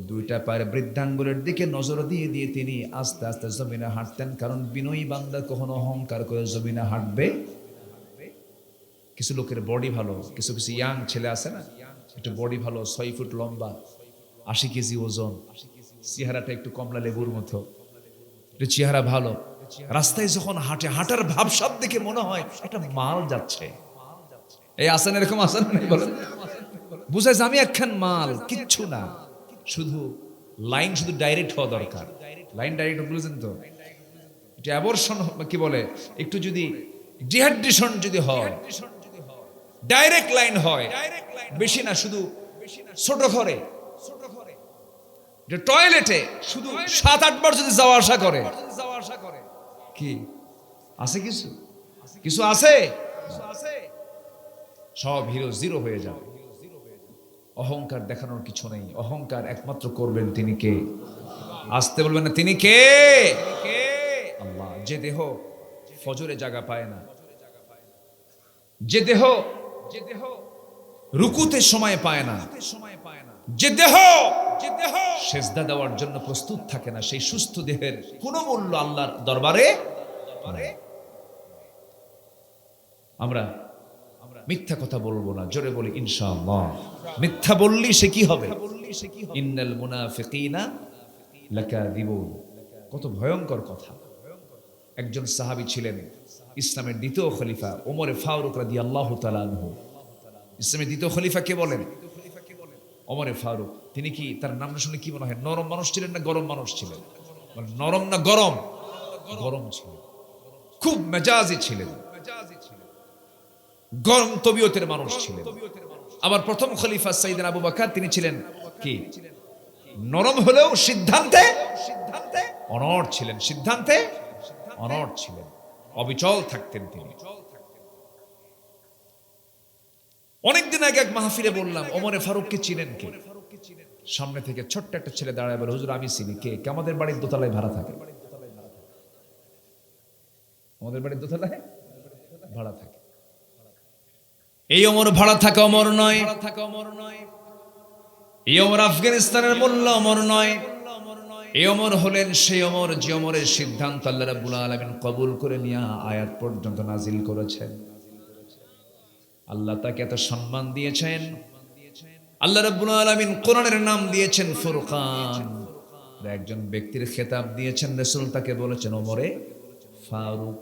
S1: 2টা পায়ের বৃদ্ধাঙ্গুলের দিকে নজর দিয়ে দিয়ে তিনি আস্তে আস্তে জমিনে হাঁটতেন। কারণ বিনয়ী বান্দা কখনো অহংকার করে জমিনে হাঁটবে। কিছু লোকের বডি ভালো, কিছু কিছু ইয়াং ছেলে আছে না, একটু বডি ভালো, 6 ফুট লম্বা, 80 কেজি ওজন, চেহারাটা একটু কমলা লেবুর মতো, একটু চেহারা ভালো। রাস্তায় যখন হাঁটে, হাঁটার ভাবসাব দেখে মনে হয় একটা মাল যাচ্ছে। এই আসেন, এরকম আসেন নাই বলেন? বুঝাইছে আমি একখান মাল, কিচ্ছু না, শুধু লাইন শুধু ডাইরেক্ট হওয়া দরকার। লাইন ডাইরেক্ট বুঝলেন তো? এটা অ্যাবর্শন কি বলে, একটু যদি ডিহাইড্রেশন যদি হয়, ডাইরেক্ট লাইন হয়, বেশি না, শুধু ছোট ঘরে টয়লেটে শুধু 7-8 বার যদি যাওয়া আসা করে, কি আছে? কিছু কিছু আছে, সব হিরো জিরো হয়ে যাবে। অহংকার দেখানোর কিছু নেই। অহংকার একমাত্র করবেন তিনি কে? আসতে বলবেন না, তিনি কে? আল্লাহ। যে দেহ ফজরে জায়গা পায় না, যে দেহ রুকুতে সময় পায় না, যে দেহ সেজদা দেওয়ার জন্য প্রস্তুত থাকে না, সেই সুস্থ দেহের কোনো মূল্য আল্লাহর দরবারে। আমরা মিথ্যা কথা বলবো না, জোরে বলি ইনশাআল্লাহ। মিথ্যা বললি সে কি হবে? ইন্নাল মুনাফিকিনা লাকাযিবুন। কত ভয়ঙ্কর কথা। একজন সাহাবী ছিলেন, ইসলামের দ্বিতীয় খলিফা ওমর ফারুক রাদিয়াল্লাহু তাআলা আনহু। ইসলামের দ্বিতীয় খলিফা কে বলেন? ওমর ফারুক। তিনি কি, তার নাম শুনে কি মনে হয়, নরম মানুষ ছিলেন না গরম মানুষ ছিলেন? নরম না গরম? গরম ছিলেন, খুব মেজাজি ছিলেন, গরম তবিয়তের মানুষ ছিলেন। আবার প্রথম খলিফা সাইয়েদনা আবু বকর, তিনি ছিলেন কি, নরম হলেও সিদ্ধান্তে অনড় ছিলেন, সিদ্ধান্তে অনড় ছিলেন, অবিচল থাকতেন তিনি। অনেকদিন আগে এক মাহফিলে বললাম, ওমর ফারুককে চিনেন কে? সামনে থেকে ছোট্ট একটা ছেলে দাঁড়ায় বলে, হুজুর আমি চিনি। কে? আমাদের বাড়ির দোতলায় ভাড়া থাকে। আমাদের বাড়ির দোতলায় ভাড়া থাকে। এই ওমর ভাড়া থাকা ওমর নয়, এই ওমর আফগানিস্তানের মোল্লা ওমর নয়। এই ওমর হলেন সেই ওমর যে ওমরের সিদ্ধান্ত আল্লাহ রাব্বুল আলামিন কবুল করে নিয়ে আয়াত পর্যন্ত নাজিল করেছেন। আল্লাহ তাকে এত সম্মান দিয়েছেন, আল্লাহ রাব্বুল আলামিন কোরআনের নাম দিয়েছেন ফুরকান। একজন ব্যক্তির খেতাব দিয়েছেন, রাসূল তাকে বলেছেন ওমরে ফারুক।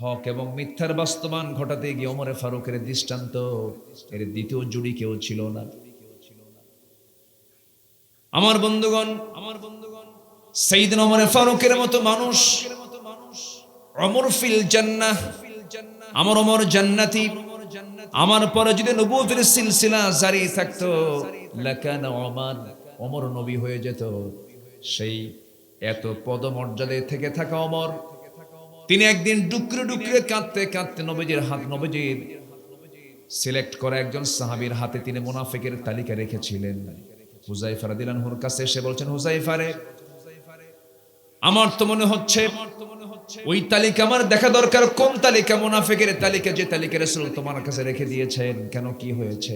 S1: হক এবং মিথ্যার বাস্তবায়ন ঘটাতে গিয়ে ওমরে ফারুকের দৃষ্টান্ত, এর দ্বিতীয় জুড়ি কেউ ছিল না। আমার বন্ধুগণ, সাইয়েদনা ওমরে ফারুকের মতো মানুষ, ওমর ফিল জান্নাহ, আমার ওমর জান্নাতি। আমার পরে যদি নবুয়তের সিলসিলা জারি থাকতো, লাকানা ওমর নবী হয়ে যেত। সেই এত পদমর্যাদায় থেকে থাকা ওমর, তিনি একদিন ডুকরে ডুকরে কাঁদতে কাঁদতে নবীজির সিলেক্ট করা একজন সাহাবীর হাতে তিনি মুনাফিকের তালিকা রেখেছিলেন। হুযায়ফা রাদিয়াল্লাহু আনহুর কাছে এসে বলছেন, হুযায়ফা রে, আমার তো মনে হচ্ছে ওই তালিকা আমার দেখা দরকার। কোন তালিকা? মুনাফিকের তালিকা, যে তালিকা রাসূল তোমার কাছে রেখে দিয়েছেন। কেন, কি হয়েছে?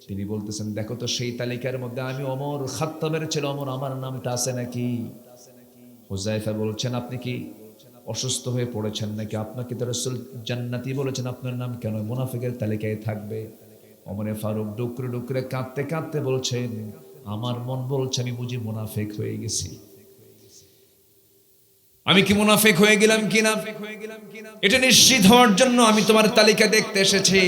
S1: তিনি বলতেছেন, দেখো তো সেই তালিকার মধ্যে আমি ওমর খাত্তাবের ছেলে ওমর, আমার নামটা আছে নাকি? হুযায়ফা বলছেন, আপনি কি অসুস্থ হয়ে পড়েছেন নাকি? আপনাকে তো রাসূল জান্নাতি বলেছেন, আপনার নাম কেন মুনাফিকের তালিকায় থাকবে? ওমরে ফারুক ডুকরে ডুকরে কাঁদতে কাঁদতে বলছেন, আমার মন বলছে আমি বুঝি মুনাফিক হয়ে গেছি। আমি কি মুনাফিক হয়ে গেলাম কিনা, এটা নিশ্চিত হওয়ার জন্য আমি তোমার তালিকা দেখতে এসেছি।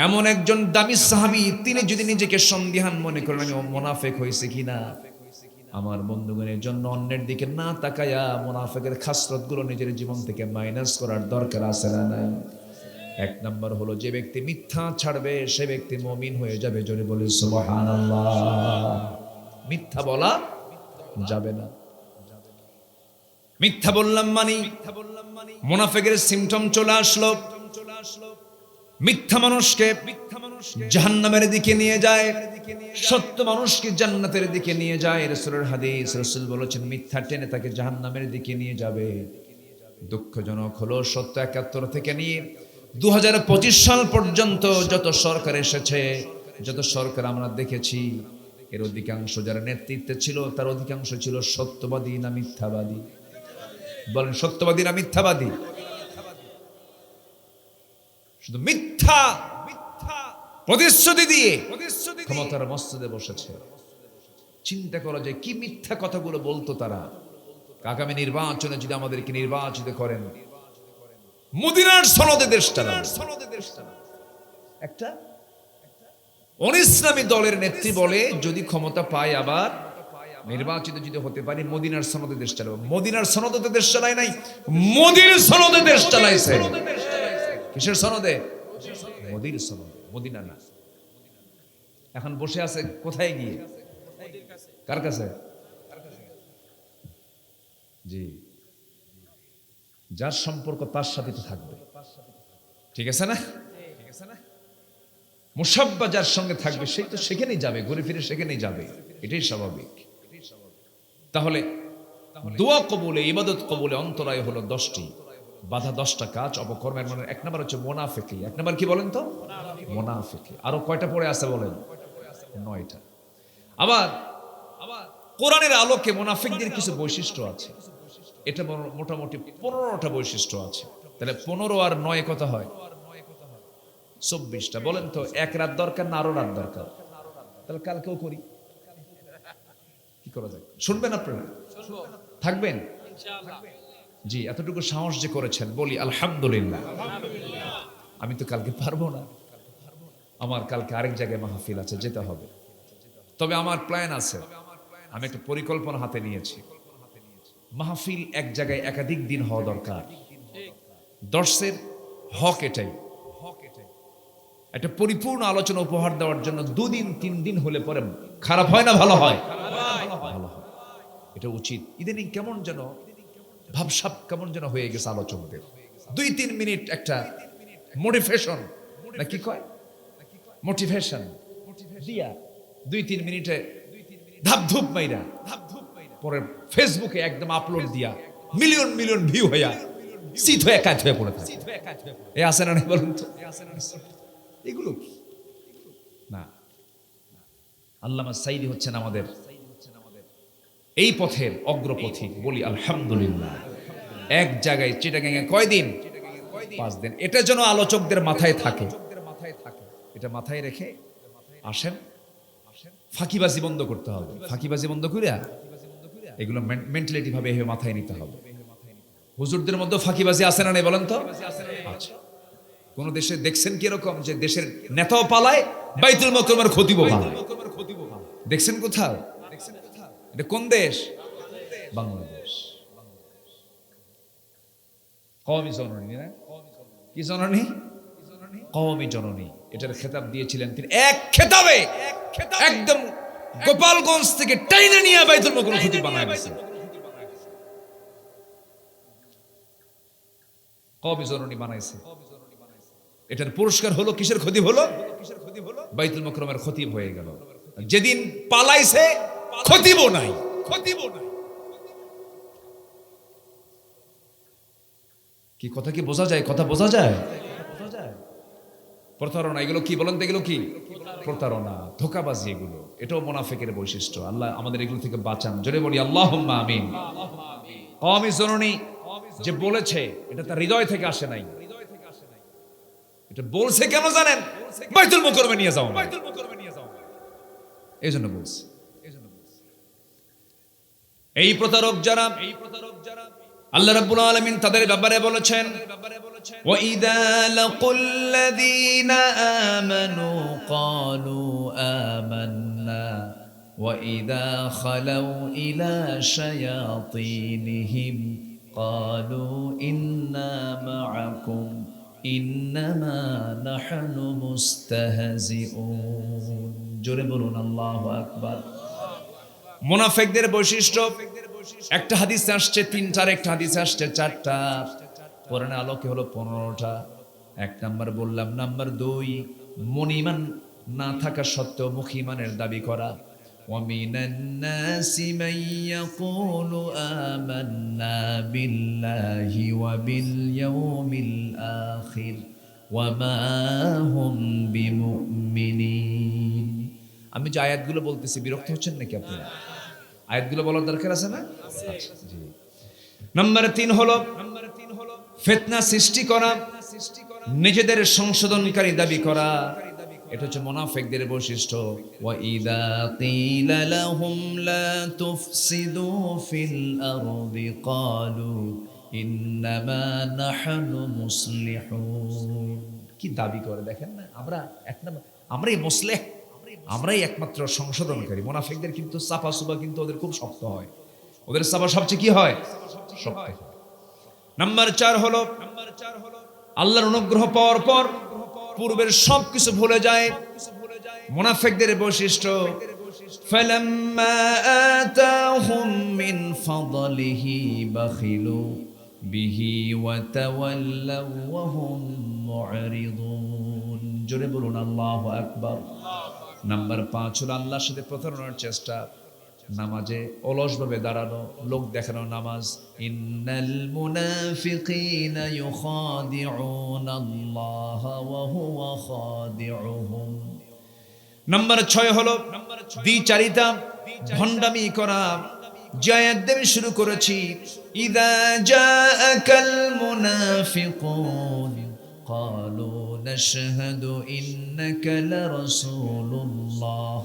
S1: এমন একজন দামি সাহাবী, তিনি যদি নিজেকে সন্দিহান মনে করেন আমি মুনাফিক হয়েছি কিনা, আমার বন্ধুগণের জন্য অন্যের দিকে না তাকায়া মুনাফিকের খাসরতগুলো নিজের জীবন থেকে মাইনাস করার দরকার আছে না নাই? এক নাম্বার হলো, যে ব্যক্তি মিথ্যা ছাড়বে সে ব্যক্তি মুমিন হয়ে যাবে। জোরে বলি সুবহানাল্লাহ। মিথ্যা বলা যাবে না। মিথ্যা বললাম মানে মুনাফিকের সিমটম চলে আসলো। মিথ্যা মানুষকে জাহান্নামের দিকে নিয়ে যায়, সত্য মানুষকে জান্নাতের দিকে নিয়ে যায়। রাসূলের হাদিস, রাসূল বলেছেন মিথ্যা টেনে তাকে জাহান্নামের দিকে নিয়ে যাবে। দুঃখজনক হলো ৭৭ থেকে নিয়ে ২০২৫ সাল পর্যন্ত যত সরকার এসেছে, যত সরকার আমরা দেখেছি, এর অধিকাংশ যারা নেতৃত্বে ছিল তার অধিকাংশ ছিল সত্যবাদী না মিথ্যাবাদী? বলেন, সত্যবাদী না মিথ্যাবাদী? শুধু মিথ্যা প্রতিশ্রুতি দিয়ে ক্ষমতার মসনদে বসেছে। চিন্তা করা যায় কি মিথ্যা কথাগুলো বলতো তারা। আগামী নির্বাচনে যদি আমাদেরকে নির্বাচিত করেন, মদিনার সনদে দেশ চালাবে। একটা অনিসলামী দলের নেত্রী বলে, যদি ক্ষমতা পায় আবার নির্বাচিত যদি হতে পারি, মদিনার সনদে দেশ চালাবো। মদিনার সনদে দেশ চালায় নাই, মোদির সনদে দেশ চালাইছে। কিসের সনদে? মোদির সনদে, মদিনা না। এখন বসে আছে কোথায় গিয়ে? কার কাছে? জি, যার সম্পর্ক তার সাথে তো থাকবে, ঠিক আছে না? মুসাব্বা যার সঙ্গে থাকবে সেই তো সেখানেই যাবে, ঘুরে ফিরে সেখানেই যাবে, এটাই স্বাভাবিক। তাহলে দোয়া কবুলে, ইবাদত কবুলে অন্তরায় হলো 10টি বাধা, 10টা কাজ অপকর্মের। মানে 1 নাম্বার হচ্ছে মুনাফিকি। 1 নাম্বার কি বলেন তো? মুনাফিকি। আরো কয়টা পড়ে আছে বলেন? 9টা। আবার কোরআনের আলোকে মুনাফিকদের কিছু বৈশিষ্ট্য আছে। এটা মোটামুটি 15টা বৈশিষ্ট্য আছে। তাহলে 15 আর 9 কত হয়? 24টা। বলেন তো, 1 রাত দরকার না আরো রাত দরকার? তাহলে কালকেও করি, কি করা যায়? শুনবেন আপনারা? থাকবেন? জি, এতটুকু সাহস যে করেছেন বলি আলহামদুলিল্লাহ। আমি তো কালকে পারবো না, আমার কালকে আরেক জায়গায় মাহফিল আছে, যেতে হবে। তবে আমার প্ল্যান আছে, আমি একটা পরিকল্পনা হাতে নিয়েছি। মাহফিল এক জায়গায় একাধিক দিন হওয়া দরকার। দর্শের হক এটাই। একটা পরিপূর্ণ আলোচনা উপহার দেওয়ার জন্য 2 দিন 3 দিন হলে পরে খারাপ হয় না ভালো হয়? ভালো হয়। এটা উচিত। ইদানিং কেমন যেন ভাবসাব কেমন যেন হয়ে গেছে আলোচকদের। 2-3 মিনিট একটা মোটিভেশন না কি কয়, মোটিভেশন দিয়া 2-3 মিনিটে ধাপধুপ মাইরা পরে ফেসবুকে একদম আপলোড দিয়া মিলিয়ন মিলিয়ন ভিউ হইয়া শীত হয়ে একাত হয়ে পড়ে থাকে। এ আছে না নাই বলুন তো? এগুলো কি না? আল্লামা সাইদি হচ্ছেন আমাদের এই পথের অগ্রপথিক। বলি আলহামদুলিল্লাহ। এক জায়গায় চিটাগাঙে কয়দিন? 5 দিন। এটা যেন আলোচকদের মাথায় থাকে, এটা মাথায় রেখে আসেন। ফাঁকিবাজি বন্ধ করতে হবে। ফাঁকিবাজি বন্ধ করিয়া এগুলো মেন্টালিটি ভাবে এভাবে মাথায় নিতে হবে। হুজুরদের মধ্যে ফাঁকিবাজি আছে না নাই বলেন তো? আচ্ছা। কোন দেশে দেখছেন কিরকম যে দেশের নেতাও পালায়, বাইতুল মুকাররমের খতিব পালায়? দেখছেন কোথাও? এটা কোন দেশ? বাংলাদেশ। কওমি জননী না? কি জননী? কওমি জননী। এটার খেতাব দিয়েছিলেন তিনি এক খেতাবে, একদম গোপালগঞ্জ থেকে টাইনা নিয়ে বাইতুল মুকাররম খতিব বানায় দিয়েছে। কওমি জননী বানাইছে। এটার পুরস্কার হলো কিসের খতিব হলো? বাইতুল মুকাররমের খতিব হয়ে গেল। যেদিন পালাইছে খতিবও নাই। কি কথা কি বোঝা যায়? কথা বোঝা যায়? প্রতারণা এগুলো কি বলেন তো? এগুলো কি প্রতারণা, ধোঁকাবাজি এগুলো। এটাও মুনাফিকের বৈশিষ্ট্য। আল্লাহ আমাদের এগুলো থেকে বাঁচান। জোরে বলি আল্লাহুম্মা আমিন। কওমি জননী যে বলেছে এটা তার হৃদয় থেকে আসে নাই। এটা বলছে কেন জানেন? বাইতুল মুকাররমে নিয়ে যাও, এই জন্য বলছে। এই প্রতারক যারা, আল্লাহ রাব্বুল আলামিন তাদের ব্যাপারে বলেছেন, ওয়াইদা লাকুল্লাযীনা আমানু ক্বালু আমান্না ওয়াইদা খালাউ ইলা শায়াতিনহিম ক্বালু ইন্না মাআকুম ইন্নামা নাহনু মুস্তাহজিউন। জোরে বলুন আল্লাহু আকবার। মুনাফিকদের বৈশিষ্ট্য একটা হাদিসে আসছে 3টার, একটা হাদিসে আসছে 4টা, কোরআনের আলোকে হলো 15টা। 1 নাম্বার বললাম। নাম্বার 2, মনিমান না থাকা সত্ত্বেও মুখিমানের দাবি করা। ওয়ামিনান নাসি মান ইয়াকুলু আমান্না বিল্লাহি ওয়া বিল ইয়াউমিল আখির ওয়া মা হুম বিমুমিনিন। আমি যে আয়াতগুলো বলতেছি বিরক্ত হচ্ছেন নাকি আপনারা? আয়াতগুলো বলার দরকার আছে না? জি। নাম্বার 3 হলো ফিতনা সৃষ্টি করা, নিজেদের সংশোধনকারী দাবি করা। এটা হচ্ছে মুনাফিকদের বৈশিষ্ট্য। ওয়া ইযা কিলা লাহুম লা তুফসিদু ফিল আরদি ক্বালু ইন্নামা নাহনু মুসলিহুন। কি দাবি করে দেখেন না? আমরাই মুসলিহ, আমরাই একমাত্র সংশোধনকারী। মুনাফিকদের কিন্তু চাপা সুবা কিন্তু ওদের খুব শক্ত হয়। ওদের চাপা সবচেয়ে কি হয়? শক্ত। নাম্বার 4 হলো আল্লাহর অনুগ্রহ পাওয়ার পর পূর্বের সবকিছু ভুলে যায়। মুনাফিকদের বৈশিষ্ট্য, ফালাম্মা আতাহুম মিন ফাদলিহি বাখিলু বিহি ওয়া তাওয়াল্লাউ ওয়া হুম মু'রিদুন। জোরে বলুন আল্লাহু আকবার। নাম্বার 5 হলো আল্লাহর সাথে প্রতারণার চেষ্টা। নামাজে অলসভাবে দাঁড়ানো, লোক দেখানো নামাজ। ইন্নাল মুনাফিকিনা ইউখাদিউনাল্লাহা ওয়া হুয়া খাদিউহুম। নাম্বার 6 হলো দ্বিচারিতা, ভণ্ডামি করা। জায়াত শুরু করেছি। ইযা জাআকাল মুনাফিকুন ক্বালু নাশহাদু ইন্নাকা লারাসূলুল্লাহ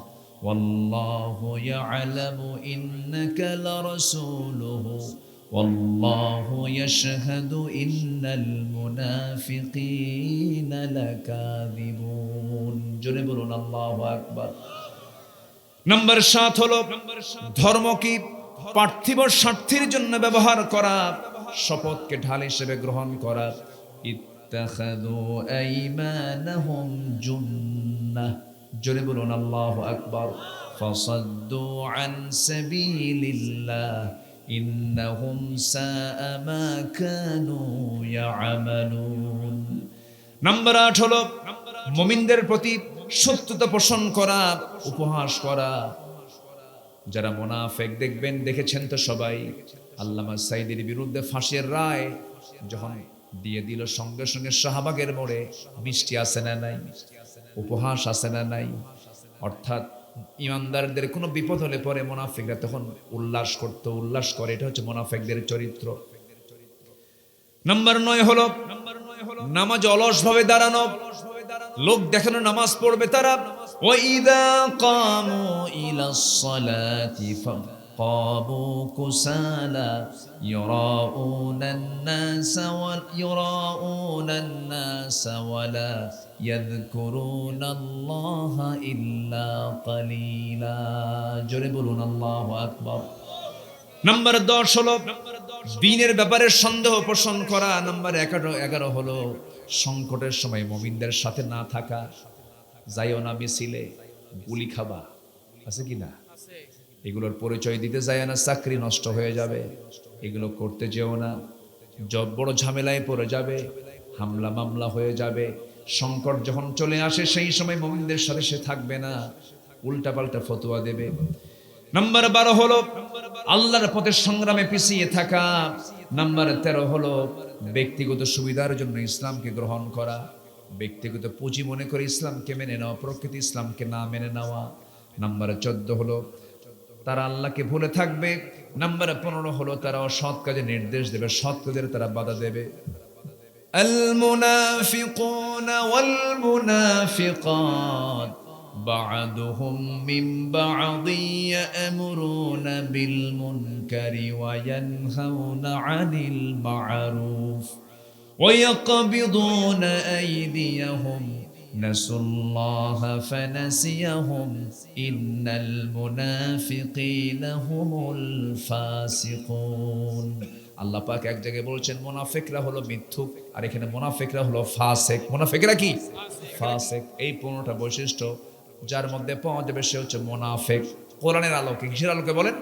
S1: والله يعلم إنك لرسوله والله يشهد إن المنافقين لكاذبون। জোরে বলুন আল্লাহু আকবার। নাম্বার 7 হলো ধর্ম কি পার্থিব স্বার্থের জন্য ব্যবহার করা, শপথকে ঢাল হিসেবে গ্রহণ করা। ইত্তাখাযু আইমানাহুম জুন্নাহ। জোরে বলুন আল্লাহু আকবার। ফাসাদ্দু আন সাবিলিল্লাহ ইন্নাহুম সাআ মা কানু ইয়ামালুন। নাম্বার 8 হলো মুমিনদের প্রতি শত্রুতা পোষণ করা, উপহাস করা। যারা মুনাফিক দেখবেন, দেখেছেন তো সবাই, আল্লামা সাইদির বিরুদ্ধে ফাঁসির রায় যখন দিয়ে দিল সঙ্গে সঙ্গে শাহবাগের মোড়ে মিষ্টি আছে না নাই, উপহাস আছে না নাই। অর্থাৎ ইমানদারদের কোনো বিপদ হলে পরে মুনাফিকরা তখন উল্লাস করে। এটা হচ্ছে মুনাফিকদের চরিত্র। নাম্বার 9 হলো নামাজ অলসভাবে দাঁড়ানো, লোক দেখানো নামাজ পড়বে তারা। ওয়াইদা কামু ইলাস সালাতি ফাকামু কুসালা ইউরাউনান নাস ওয়ালা ইয়াযকুরুনাল্লাহা ইল্লা কালিলা। জোরে বলুন আল্লাহু আকবার। নাম্বার 10 হলো দ্বীনের ব্যাপারে সন্দেহ পোষণ করা। নাম্বার 11 হলো সংকটের সময় মুমিনদের সাথে না থাকা। যাইও না মিছিলে, গুলি খাবা, আছে কি না? এগুলোর পরিচয় দিতে যায় না, চাকরি নষ্ট হয়ে যাবে। এগুলো করতে যেও না, বড় ঝামেলায় পড়ে যাবে, হামলা মামলা হয়ে যাবে। সংকট যখন চলে আসে সেই সময় মুমিনদের সাথে সে থাকবে না, উল্টাপাল্টা ফতোয়া দেবে। নাম্বার 12 হলো আল্লাহর পথে সংগ্রামে পিছিয়ে থাকা। নাম্বার 13 হলো ব্যক্তিগত সুবিধার জন্য ইসলামকে গ্রহণ করা, ব্যক্তিগত পুঁজি মনে করে ইসলামকে মেনে নেওয়া, প্রকৃত ইসলামকে না মেনে নেওয়া। নাম্বার 14 হলো তারা আল্লাহকে ভুলে থাকবে। নাম্বার 15 হলো তারা অসৎ কাজে নির্দেশ দেবে, সৎ কাজের তারা বাধা দেবে। আল মুনাফিকুনা ওয়াল মুনাফিকাত বা'দুহুম মিন বা'দি ইয়া'মুরুনা বিল মুনকারি ওয়া ইয়ানহাউনা 'আনিল মা'রুফ ওয়া ইয়াকবিদুনা আইদিয়াহুম নাসুল্লাহা ফানাসিয়াহুম ইন্নাল মুনাফিকিনা হুমুল ফাসিকুন। আল্লাহ পাক এক জায়গায় বলছেন মুনাফিকরা হলো মিথ্যুক, আর এখানে মুনাফিকরা হলো ফাসিক। মুনাফিকরা কি? ফাসিক। এই 15টা বৈশিষ্ট্য যার মধ্যে পাওয়া যাবে সে হচ্ছে মুনাফিক। কোরআনের আলোকে, কিসের আলোকে বলেন?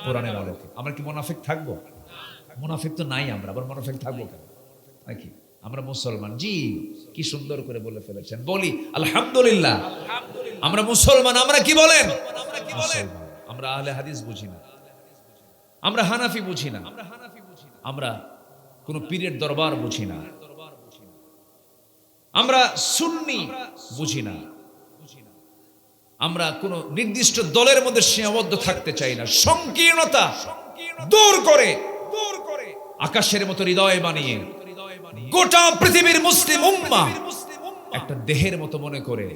S1: কোরআনের আলোকে। আমরা কি মুনাফিক থাকবো? মুনাফিক তো নাই আমরা, আবার মুনাফিক থাকবো কেন নাকি? আমরা মুসলমান। জি, কি সুন্দর করে বলে ফেলেছেন। বলি আলহামদুলিল্লাহ, আমরা মুসলমান। আমরা কি বলেন? আমরা আহলে হাদিস বুঝি না, আমরা হানাফি বুঝি না, আমরা কোন পীরের দরবার বুঝি না, আমরা সুন্নি বুঝি না, আমরা কোন নির্দিষ্ট দলের মধ্যে সীমাবদ্ধ থাকতে চাই না। সংকীর্ণতা দূর করে আকাশের মতো হৃদয় বানিয়ে গোটা পৃথিবীর মুসলিম উম্মাহ একটা দেহের মতো মনে করে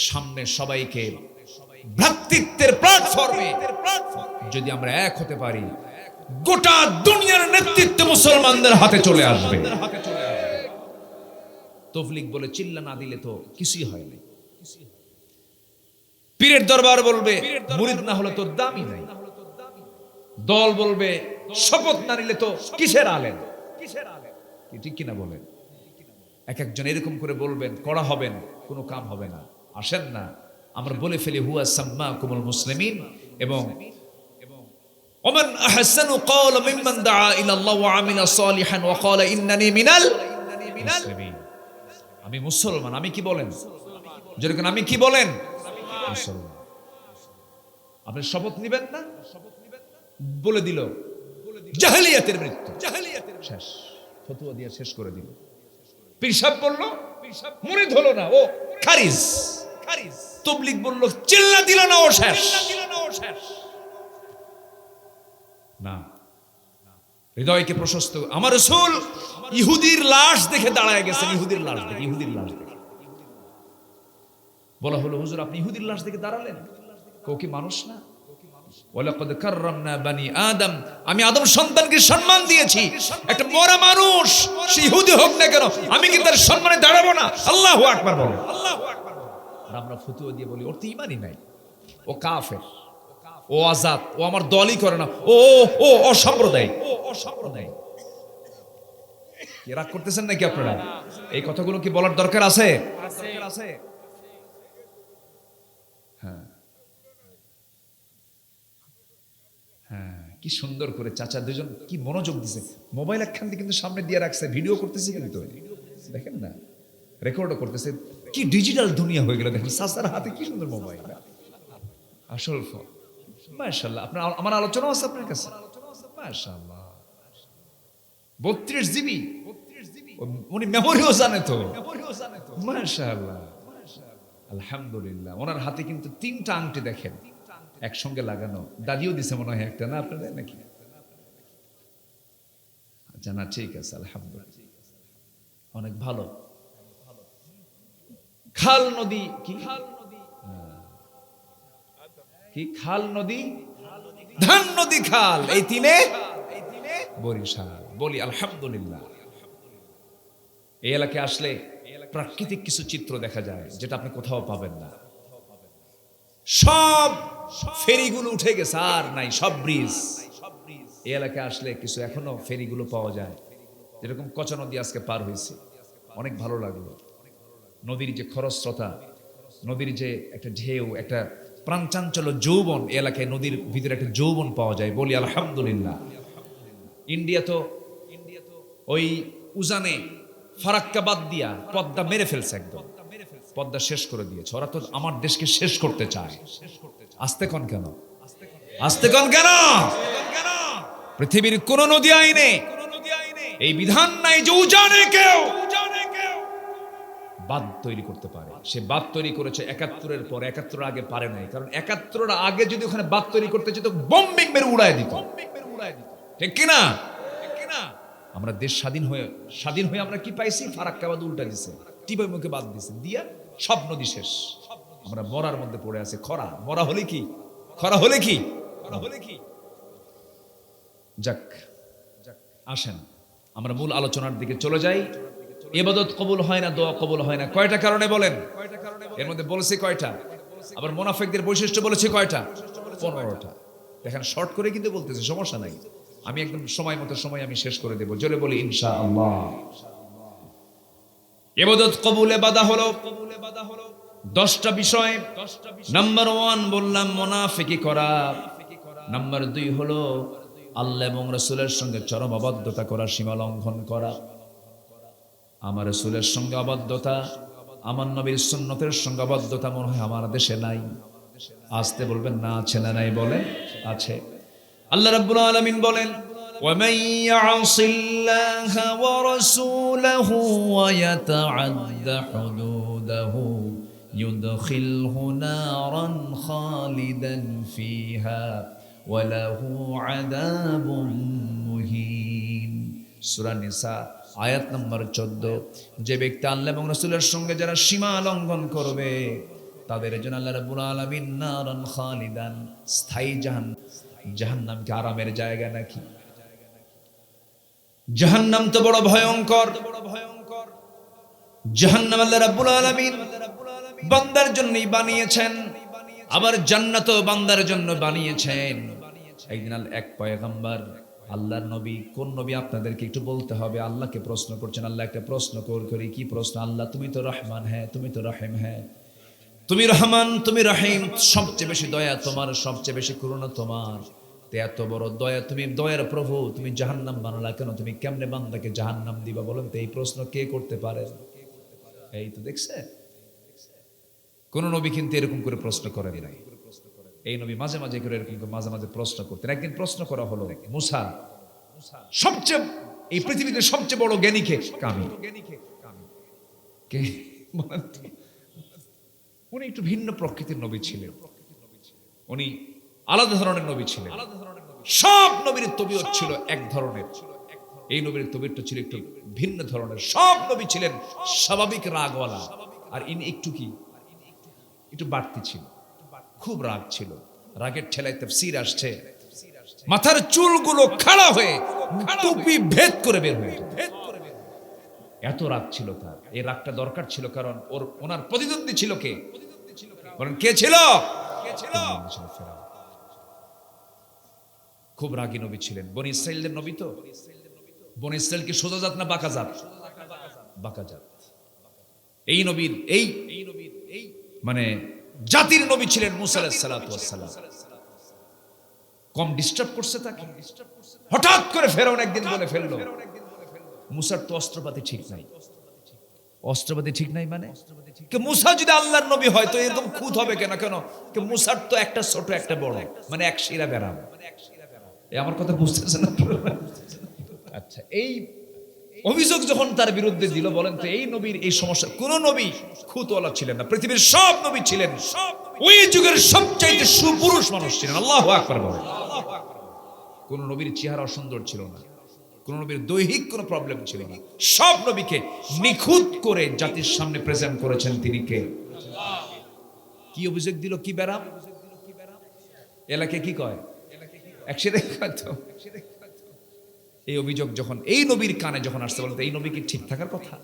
S1: সামনে সবাইকে ভ্রাতৃত্বের প্ল্যাটফর্মে যদি আমরা এক হতে পারি, গোটা দুনিয়ার নেতৃত্ব মুসলমানদের হাতে চলে আসবে। তবলিগ বলে চিল্লা না দিলে তো কিছুই হয় না। পীরের দরবার বলবে মুরিদ না হলে তো দামই নাই। দল বলবে শপথ না নিলে তো কিসের আলেম? ঠিক কিনা বলেন? এক একজন এরকম করে বলবেন, কড়া হবেন, কোনো কাম হবে না। আসেন না আমরা বলে ফেলি হুয়া সাম্মাকুমুল মুসলিমিন, এবং ওমান আহসানু ক্বাওলা মিম্মান দাআ ইলাল্লাহি ওয়া আমিলা সালিহান ওয়া ক্বালা ইন্নানি মিনাল মুসলিমিন। আমি মুসলমান। আমি কি বলেন? যেরকম আমি কি বলেন? মুসলমান। আপনি শপথ নিবেন না? বলে দিল জাহেলিয়াতের মৃত্যু, জাহেলিয়াতের শেষ, ফতোয়া দিয়ে শেষ করে দিল। পীর সাহেব বলল মুরিদ হলো না, ও খারিজ। তবলিগ বলল চিল্লা দিল না, ও শেষ। না, হৃদয়কে প্রশস্ত। আমার রাসূল ইহুদির লাশ দেখে দাঁড়ায় গেছেন। ইহুদির লাশ দেখে বলা হলো, হুজুর আপনি ইহুদির লাশ দেখে দাঁড়ালেন? কেউ কি মানুষ না? ওয়ালাকাদ কাররামনা বানি আদম, আমি আদম সন্তানকে সম্মান দিয়েছি। একটা মরা মানুষ সে ইহুদি হোক না কেন, আমি কি তার সম্মানে দাঁড়াবো না? আল্লাহু আকবার বলেন। আর আমরা ফতোয়া দিয়ে বলি ওর তো ঈমানই নাই, ও কাফের, ও আজাদ, ও আমার দলই করে না, ও ও অসাম্প্রদায়িক। কি রাগ করতেছেন নাকি আপনারা? এই কথাগুলো কি বলার দরকার আছে? হ্যাঁ হ্যাঁ, কি সুন্দর করে চাচা দুজন কি মনোযোগ দিছে। মোবাইল একখান দিয়ে কিন্তু সামনে দিয়ে রাখছে, ভিডিও করতেছে, কিন্তু দেখেন না, রেকর্ডও করতেছে। কি ডিজিটাল দুনিয়া হয়ে গেল দেখেন। চাচার হাতে কি সুন্দর মোবাইল, আসল ফোন। মাশাআল্লাহ। আপনার আমার আলোচনা আছে আপনার কাছে? মাশাআল্লাহ। 32 জিবি, উনি মেমোরিও জানে তো, মাশাআল্লাহ, আলহামদুলিল্লাহ। ওনার হাতে কিন্তু 3টা আংটি দেখেন একসঙ্গে লাগানো, দাদিও দিছে মনে হয় একটা, না আপনাদের নাকি? আচ্ছা, না ঠিক আছে, আলহামদুলিল্লাহ, অনেক ভালো। খাল নদী কি, কি খাল নদী, ধান নদী, খাল, এই তিনে বরিশাল। বলি আলহামদুলিল্লাহ। এই এলাকায় আসলে প্রাকৃতিক কিছু চিত্র দেখা যায় যেটা আপনি কোথাও পাবেন না। সব ফেরিগুলো উঠে গেছে, আর নাই, সব ব্রিজ। এই এলাকায় আসলে কিছু এখনো ফেরিগুলো পাওয়া যায়, যেরকম কচা নদী আজকে পার হয়েছে, অনেক ভালো লাগলো। নদীর যে খরস্রোতা, নদীর যে একটা ঢেউ, একটা প্রাণচাঞ্চল্য, যৌবন, এই এলাকায় নদীর ভিতরে একটা যৌবন পাওয়া যায়। বলি আলহামদুলিল্লাহ। ইন্ডিয়া তো ওই উজানে ফারাক্কা বাদ দিয়া পদ্মা মেরে ফেলছে, একদম পদ্মা শেষ করে দিয়েছে। ওরা তো আমার দেশকে শেষ করতে চায়। আস্তে কন কেন, আস্তে কন কেন? পৃথিবীর কোন নদী আইনে এই বিধান নাই যে উজানে কেউ বাঁধ তৈরি করতে পারে। সে বাঁধ তৈরি করেছে 71-এর পর, 71-এর আগে পারে নাই। কারণ 71-এর আগে যদি ওখানে বাঁধ তৈরি করতে যেত, বম্বিং মেরে উড়ায় দিত, ঠিক কিনা? আমরা দেশ স্বাধীন হয়ে আমরা কি পাইছি? ফারাক্কা বাঁধ উল্টা দিছে, টিপাই মুখে বাঁধ দিছে, দিয়া সব নদী শেষ। আমরা মরার মধ্যে পড়ে আছে। খরা, মরা হলে কি, খরা হলে কি, যাক, আসেন আমরা মূল আলোচনার দিকে চলে যাই। ইবাদত কবুল হয় না, দোয়া কবুল হয় না, কয়টা কারণে বলেন? এর মধ্যে বলেছি কয়টা? আবার মুনাফিকদের বৈশিষ্ট্য বলেছি কয়টা? 15টা। দেখেন, শর্ট করে কিন্তু বলতেছি, সমস্যা নাই। আমি একদম সময় মতো আমি শেষ করে দেব। জোরে বলি ইনশাআল্লাহ। ইবাদত কবুলে বাধা হলো 10টা বিষয়। নাম্বার 1 বললাম মুনাফিকি করা। নাম্বার 2 হলো আল্লাহ এবং রাসূলের সঙ্গে চরম অবাধ্যতা করা, সীমা লঙ্ঘন করা। আমার রাসূলের সঙ্গে অবাধ্যতা, আমার নবীর সুন্নতের সঙ্গে অবাধ্যতা মনে হয় আমার দেশে নাই। আসতে বলবেন না, আছে না নাই? বলেন আছে। আল্লাহ রাব্বুল আলামিন বলেন, وَمَن يَعْصِ اللَّهَ وَرَسُولَهُ وَيَتَعَدَّ حُدُودَهُ يُدْخِلْهُ نَارًا خَالِدًا فِيهَا وَلَهُ عَذَابٌ مُهِينٌ। সূরা নিসা আয়াত নম্বর 14। যে ব্যক্তি আল্লাহ এবং রাসূলের সঙ্গে যারা সীমা লঙ্ঘন করবে, তাদের জন্য আল্লাহ রাব্বুল আলামিন নারান খালিদান, স্থায়ী জাহান্নাম কি আরামের জায়গা নাকি? জাহান্নাম তো বড় ভয়ঙ্কর। জাহান্নাম আল্লাহ রাব্বুল আলামিন বান্দার জন্যই বানিয়েছেন, আবার জান্নাতও বান্দার জন্য বানিয়েছেন। একদিন এক পয়গম্বর, আল্লাহর নবী, কোন নবী আপনাদেরকে একটু বলতে হবে, আল্লাহকে প্রশ্ন করছেন। আল্লাহ একটা প্রশ্ন করি, কি প্রশ্ন? আল্লাহ, তুমি তো রহমান, হ্যাঁ, তুমি তো রহিম, হ্যাঁ, তুমি রহমান, তুমি রহিম, সবচেয়ে বেশি দয়া তোমার, সবচেয়ে বেশি করুণা তোমার। এত বড় দয়া, তুমি দয়ার প্রভু, তুমি জাহান্নাম বানালা কেন? তুমি কেমনে বান্দাকে জাহান্নাম দিবা বলেন তো? এই প্রশ্ন কে করতে পারে? এই তো দেখছে, কোন নবী কিন্তু এরকম করে প্রশ্ন করেন নাই। এই নবী মাঝে মাঝে করে এরকম মাঝে মাঝে প্রশ্ন করতেন। একদিন প্রশ্ন করা হলো, মুসা, সবচেয়ে এই পৃথিবীতে সবচেয়ে বড় জ্ঞানী কে? কামি কে বলেন তো? উনি একটু ভিন্ন প্রকৃতির নবী ছিলেন, উনি আলাদা ধরনের নবী ছিলেন। সব নবীর তবিয়ত ছিল এক ধরনের, এই নবীর তবিয়তটা ছিল একটু ভিন্ন ধরনের। সব নবী ছিলেন স্বাভাবিক রাগওয়ালা, আর ইনি একটু বাড়তি ছিল, খুব রাগ ছিল। রাগের ঠেলায় তাফসীর আসছে, মাথার চুলগুলো খাড়া হয়ে টুপি ভেদ করে বের হয়ে, এত রাগ ছিল তার। এই রাগটা দরকার ছিল, কারণ ওনার প্রতিদ্বন্দ্বী ছিল কে? বলেন কে ছিল? ফেরাউন। খুব রাগী নবী ছিলেন। বনি ইসরাইলের নবী তো। বনি ইসরাইল কি সোজা জাত না বাঁকা জাত? বাঁকা জাত। এই নবীর এই মানে জাতির নবী ছিলেন মুসা আলাইহিস সালাতু ওয়াস সালাম। কম ডিস্টার্ব করছে তাকে। হঠাৎ করে ফেরাউন একদিন বলে ফেললো, মুসার তো অস্ত্রপাতি ঠিক নাই। অস্ত্রপাতি ঠিক নাই মানে কে? মুসা যদি আল্লাহর নবী হয় তো এরকম খুঁত হবে কেন? কে মুসার তো একটা ছোট একটা বড়, মানে এক শিরা বেরাম। এই আমার কথা বুঝতেছেন না? আচ্ছা, এই অভিযোগ যখন তার বিরুদ্ধে দিল, বলেন তো এই নবীর এই সমস্যা, কোন নবী খুঁতওয়ালা ছিলেন না, পৃথিবীর সব নবী ছিলেন ওই যুগের সবচাইতে সুপুরুষ মানুষ ছিলেন। আল্লাহু আকবার বলেন। কোন নবীর চেহারা অসুন্দর ছিল না, কোন নবীর দৈহিক কোনো প্রবলেম ছিল না, সব নবীকে নিখুঁত করে জাতির সামনে প্রেজেন্ট করেছেন তিনি কে? কি অভিযোগ দিল, কি ব্যারাম? এলাকে কি কয়, একসাথে তো। এই অভিযোগ যখন এই নবীর কানে যখন আসছে, বলতে এই নবী কি ঠিক থাকার কথা?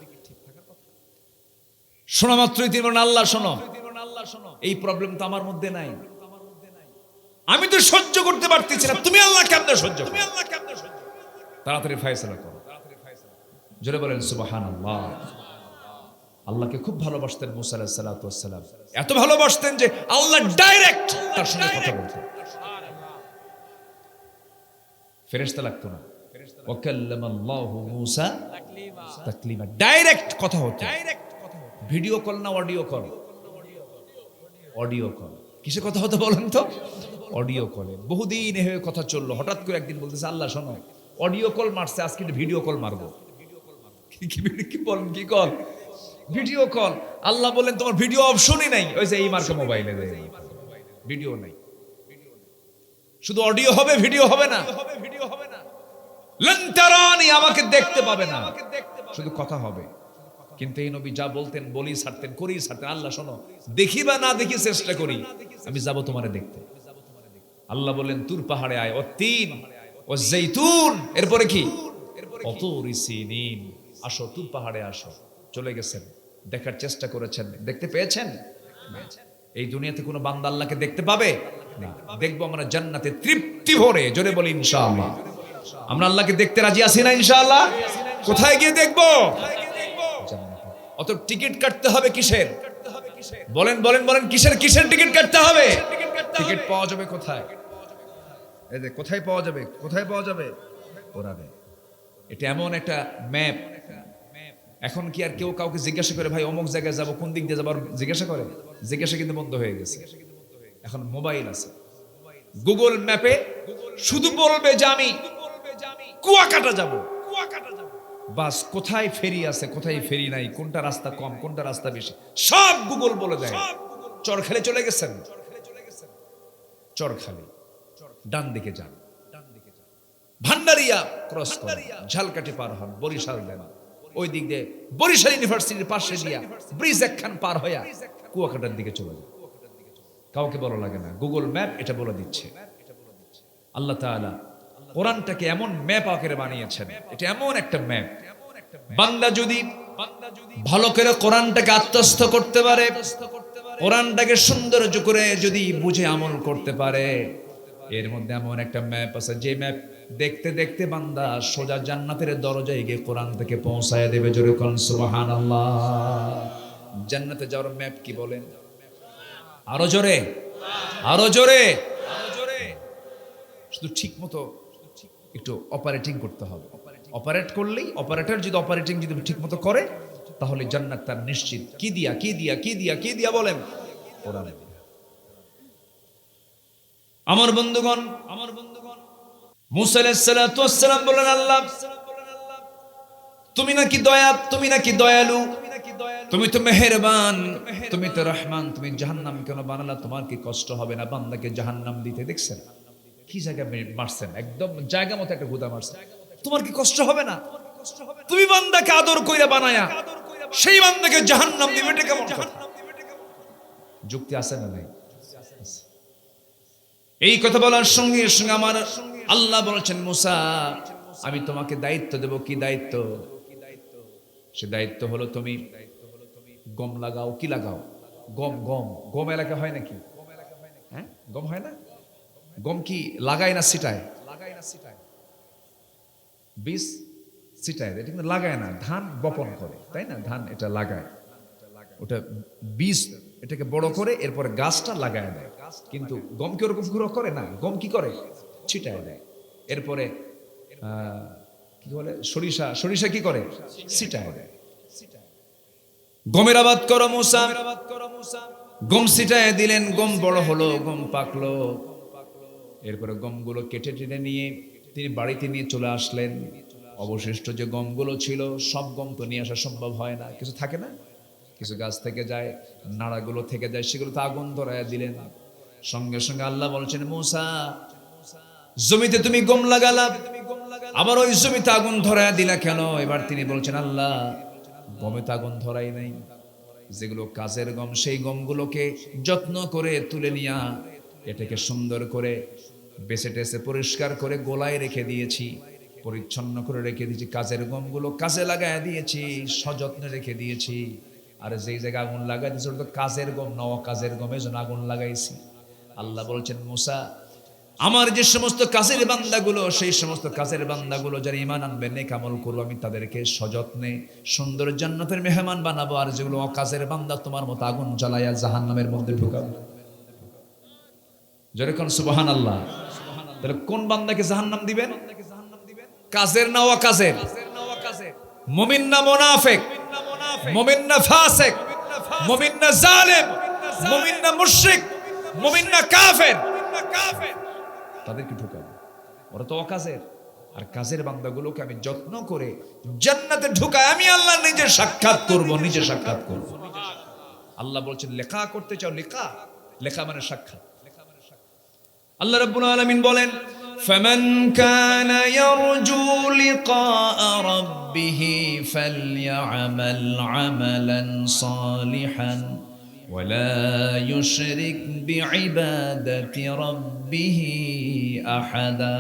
S1: শোনা মাত্রই তিনি বলেন, আল্লাহ শোনো, এই প্রবলেম তো আমার মধ্যে নাই, আমি তো সহ্য করতে পারতেছি না, তুমি আল্লাহ কেমনে সহ্য করো? তাড়াতাড়ি ফয়সালা করো। জোরে বলেন সুবহানাল্লাহ। আল্লাহকে খুব ভালোবাসতেন মুসা আলাইহিস সালাতু ওয়াস সালাম, এত ভালোবাসতেন যে আল্লাহ ডাইরেক্ট তার সঙ্গে কথা বলতেন, ফেরেশতা লাগতো না। ওয়া কাল্লামাল্লাহু মুসা তাকলিমা, ডাইরেক্ট কথা হতো। ভিডিও কল না অডিও কল? Audio call. কিসে কথা হতো বলেন তো? অডিও কলে। বহুদিন এভাবে কথা চললো, হঠাৎ করে একদিন বলতেছে, আল্লাহ শোনো, অডিও কল মারছে, আজকে ভিডিও কল মারবো। কি বলেন, কি কল? Video call. আল্লাহ বলেন তোমার ভিডিও অপশনই নাই, ওই যে এই মার্কা মোবাইলে ভিডিও নাই, শুধু অডিও হবে, ভিডিও হবে না। লান তারানি, আমাকে দেখতে পাবে না, শুধু কথা হবে। কিন্তু এই নবী যা বলতেন বলি ছাড়তেন, করি ছাড়তেন। আল্লাহ শোনো, দেখি বা না দেখি চেষ্টা করি, আমি যাব তোমারে দেখতে। আল্লাহ বলেন তুর পাহাড়ে আয়, ও তিন ও জৈতুন, এরপরে কি? অতুরি সিনিন, আসো তুর পাহাড়ে আসো। চলে গেছেন, দেখার চেষ্টা করেছেন, দেখতে পেয়েছেন? এই দুনিয়াতে কোনো বান্দা আল্লাহকে দেখতে পাবে না। দেখবো আমরা জান্নাতে তৃপ্তি ভরে। জোরে বলি ইনশাআল্লাহ। আমরা আল্লাহকে দেখতে রাজি আছি না ইনশাআল্লাহ? কোথায় গিয়ে দেখবো? অত টিকিট কাটতে হবে কিসের? বলেন বলেন বলেন, কিসের কিসের টিকিট কাটতে হবে? টিকিট পাওয়া যাবে কোথায়? এই যে কোথায় পাওয়া যাবে, কোথায় পাওয়া যাবে? ওরাবে। এটা এমন একটা ম্যাপ, এখন কি আর কেউ কাউকে জিজ্ঞাসা করে, ভাই অমুক জায়গায় যাবো, কোন দিক দিয়ে যাবো, জিজ্ঞাসা করে? জিজ্ঞাসা কিন্তু বন্ধ হয়ে গেছে। এখন মোবাইল আছে, গুগল ম্যাপে শুধু বলবে যে আমি কুয়াকাটা যাব, বাস কোথায় ফেরি আছে, কোথায় ফেরি নাই, কোনটা রাস্তা কম, কোনটা রাস্তা বেশি, সব গুগল বলে দেয়। চরখালি চলে গেছেন, চরখালি ডান দিকে যান, ভান্ডারিয়া ক্রস করেন, ঝালকাঠি পার হন, বরিশাল দেন, ওই দিক দিয়ে বরিশাল ইউনিভার্সিটির পাশে দিয়া ব্রিজ একখান পার হইয়া কুয়াকাটার দিকে চলে যান। কাউকে বলা লাগে না, গুগল ম্যাপ এটা বলে দিচ্ছে। আল্লাহ তাআলা কোরআনটাকে এমন ম্যাপ আকারে বানিয়েছেন, এটা এমন একটা ম্যাপ, বান্দা যদি ভালো করে কোরআনটাকে আত্মস্থ করতে পারে, কোরআনটাকে সৌন্দর্য করে যদি বুঝে আমল করতে পারে, এর মধ্যে এমন একটা ম্যাপ আছে, যে ম্যাপ দেখতে দেখতে বান্দা সোজা জান্নাতের দরজায় গিয়ে কোরআন থেকে পৌঁছায় দেবে। জোরে কোন সুবহানাল্লাহ। জান্নাতে যাওয়ার ম্যাপ কি বলেন? আরো জোরে, আরো জোরে। শুধু ঠিক মতো একটু অপারেটিং করতে হবে। অপারেট করলেই, অপারেটর যদি অপারেটিং যদি ঠিক মতো করে, তাহলে জান্নাত তার নিশ্চিত। কি দিয়া, কি দিয়া, কি দিয়া, কি দিয়া বলেন? কোরআন। আমার বন্ধুগণ, মুসা আলাইহিস সালাতু ওয়াস সালাম বলেন, আল্লাহ তুমি নাকি দয়া, তুমি নাকি দয়ালু, তুমি তো মেহেরবান, তুমি তো রহমান, তুমি জাহান্নাম কেন বানালা? তোমার কি কষ্ট হবে না বান্দাকে জাহান্নাম দিতে? দেখছেন কি জায়গা মারছেন, একদম জায়গা মতো একটা গুদা মারছেন। তোমার কি কষ্ট হবে না? তুমি বান্দাকে আদর কইরা বানায়া সেই বান্দাকে জাহান্নাম দিবে, এটা কেমন কথা? যুক্তি আছে না নাই? এই কথা বলার সঙ্গে সঙ্গে আমার আল্লাহ বলেছেন, মুসা আমি তোমাকে দায়িত্ব দেব। কি দায়িত্ব? সে দায়িত্ব হলো তুমি গম লাগাও। কি লাগাও? গম। গম গম এলাকা হয় নাকি? হ্যাঁ, গম হয় না? গম কি লাগায় না ছিটায়? বীজ ছিটায়, এটা কিন্তু লাগায় না। ধান বপন করে, তাই না? ধান এটা লাগায়, ওটা বীজ এটাকে বড় করে এরপরে গাছটা লাগায় দেয়। কিন্তু গম কি ওরকম করে না? গম কি করে? ছিটায় দেয়। এরপরে কি বলে, সরিষা, সরিষা কি করে? ছিটায় দেয়। গমের আবাদ করো মুসা। গম ছিটায় দিলেন, গম বড় হলো, গম পাকলো। এরপরে গমগুলো কেটে টেনে নিয়ে তিনি বাড়িতে নিয়ে চলে আসলেন। অবশিষ্ট যে গমগুলো ছিল সব গম তো নিয়ে আসা সম্ভব হয় না, কিছু থাকে না, কিছু গাছ থেকে যায়, নাড়াগুলো থেকে যায়, সেগুলো তো আগুন ধরায় দিলেন। সঙ্গে সঙ্গে আল্লাহ বলছেন, মুসা জমিতে তুমি গম লাগালা, আবার ওই জমিতে আগুন ধরায় দিলা কেন? এবার তিনি বলছেন, আল্লাহ গমে তো আগুন ধরাই নাই, যেগুলো কাজের গম সেই গমগুলোকে যত্ন করে তুলে নিয়া এটাকে সুন্দর করে বেছে টেছে পরিষ্কার করে গোলায় রেখে দিয়েছি, পরিচ্ছন্ন করে রেখে দিয়েছি, কাজের গমগুলো কাজে লাগায় দিয়েছি, সযত্নে রেখে দিয়েছি। আর যেই জায়গায় আগুন লাগাই দিয়েছি ওটা তো কাজের গম না, কাজের গমের জন্য আগুন লাগাইছি। আল্লাহ বলছেন, মুসা আমার যে সমস্ত কাজের বান্দাগুলো, সেই সমস্ত কাজের বান্দাগুলো যারা ঈমান আনবে, নেক আমল করবে, আমি তাদেরকে সযত্নে সুন্দর জান্নাতের মেহমান বানাবো। আর যেগুলো অকাজের বান্দা তোমার মতো আগুন জ্বালায়া জাহান্নামের মধ্যে ঢুকাবো। যেরকম সুবহানাল্লাহ। তাহলে কোন বান্দাকে জাহান্নাম দিবেন? কাজের না অকাজের? মুমিন না মুনাফিক? মুমিন না ফাসিক? মুমিন না জালিম? মুমিন না মুশরিক? মুমিন না কাফের? তাদেরকে ঢুকাবো। ওরা তো অকাজের। আর কাজের বান্দাগুলোকে আমি যত্ন করে জান্নাতে ঢুকাই, আমি আল্লাহ নিজে সাক্ষাৎ করব, নিজে সাক্ষাৎ করব। আল্লাহ বলছেন, লেখা করতে চাও লেখা, লেখা মানে সাক্ষাৎ। আল্লাহ রাব্বুল আলামিন বলেন, ফামান কানা ইয়ারজু লিকাআ রাব্বিহি ফালইআমাল আমালান সালিহান ওয়ালা ইউশরিক বিইবাদাতি রাব্বিহি আহাদা।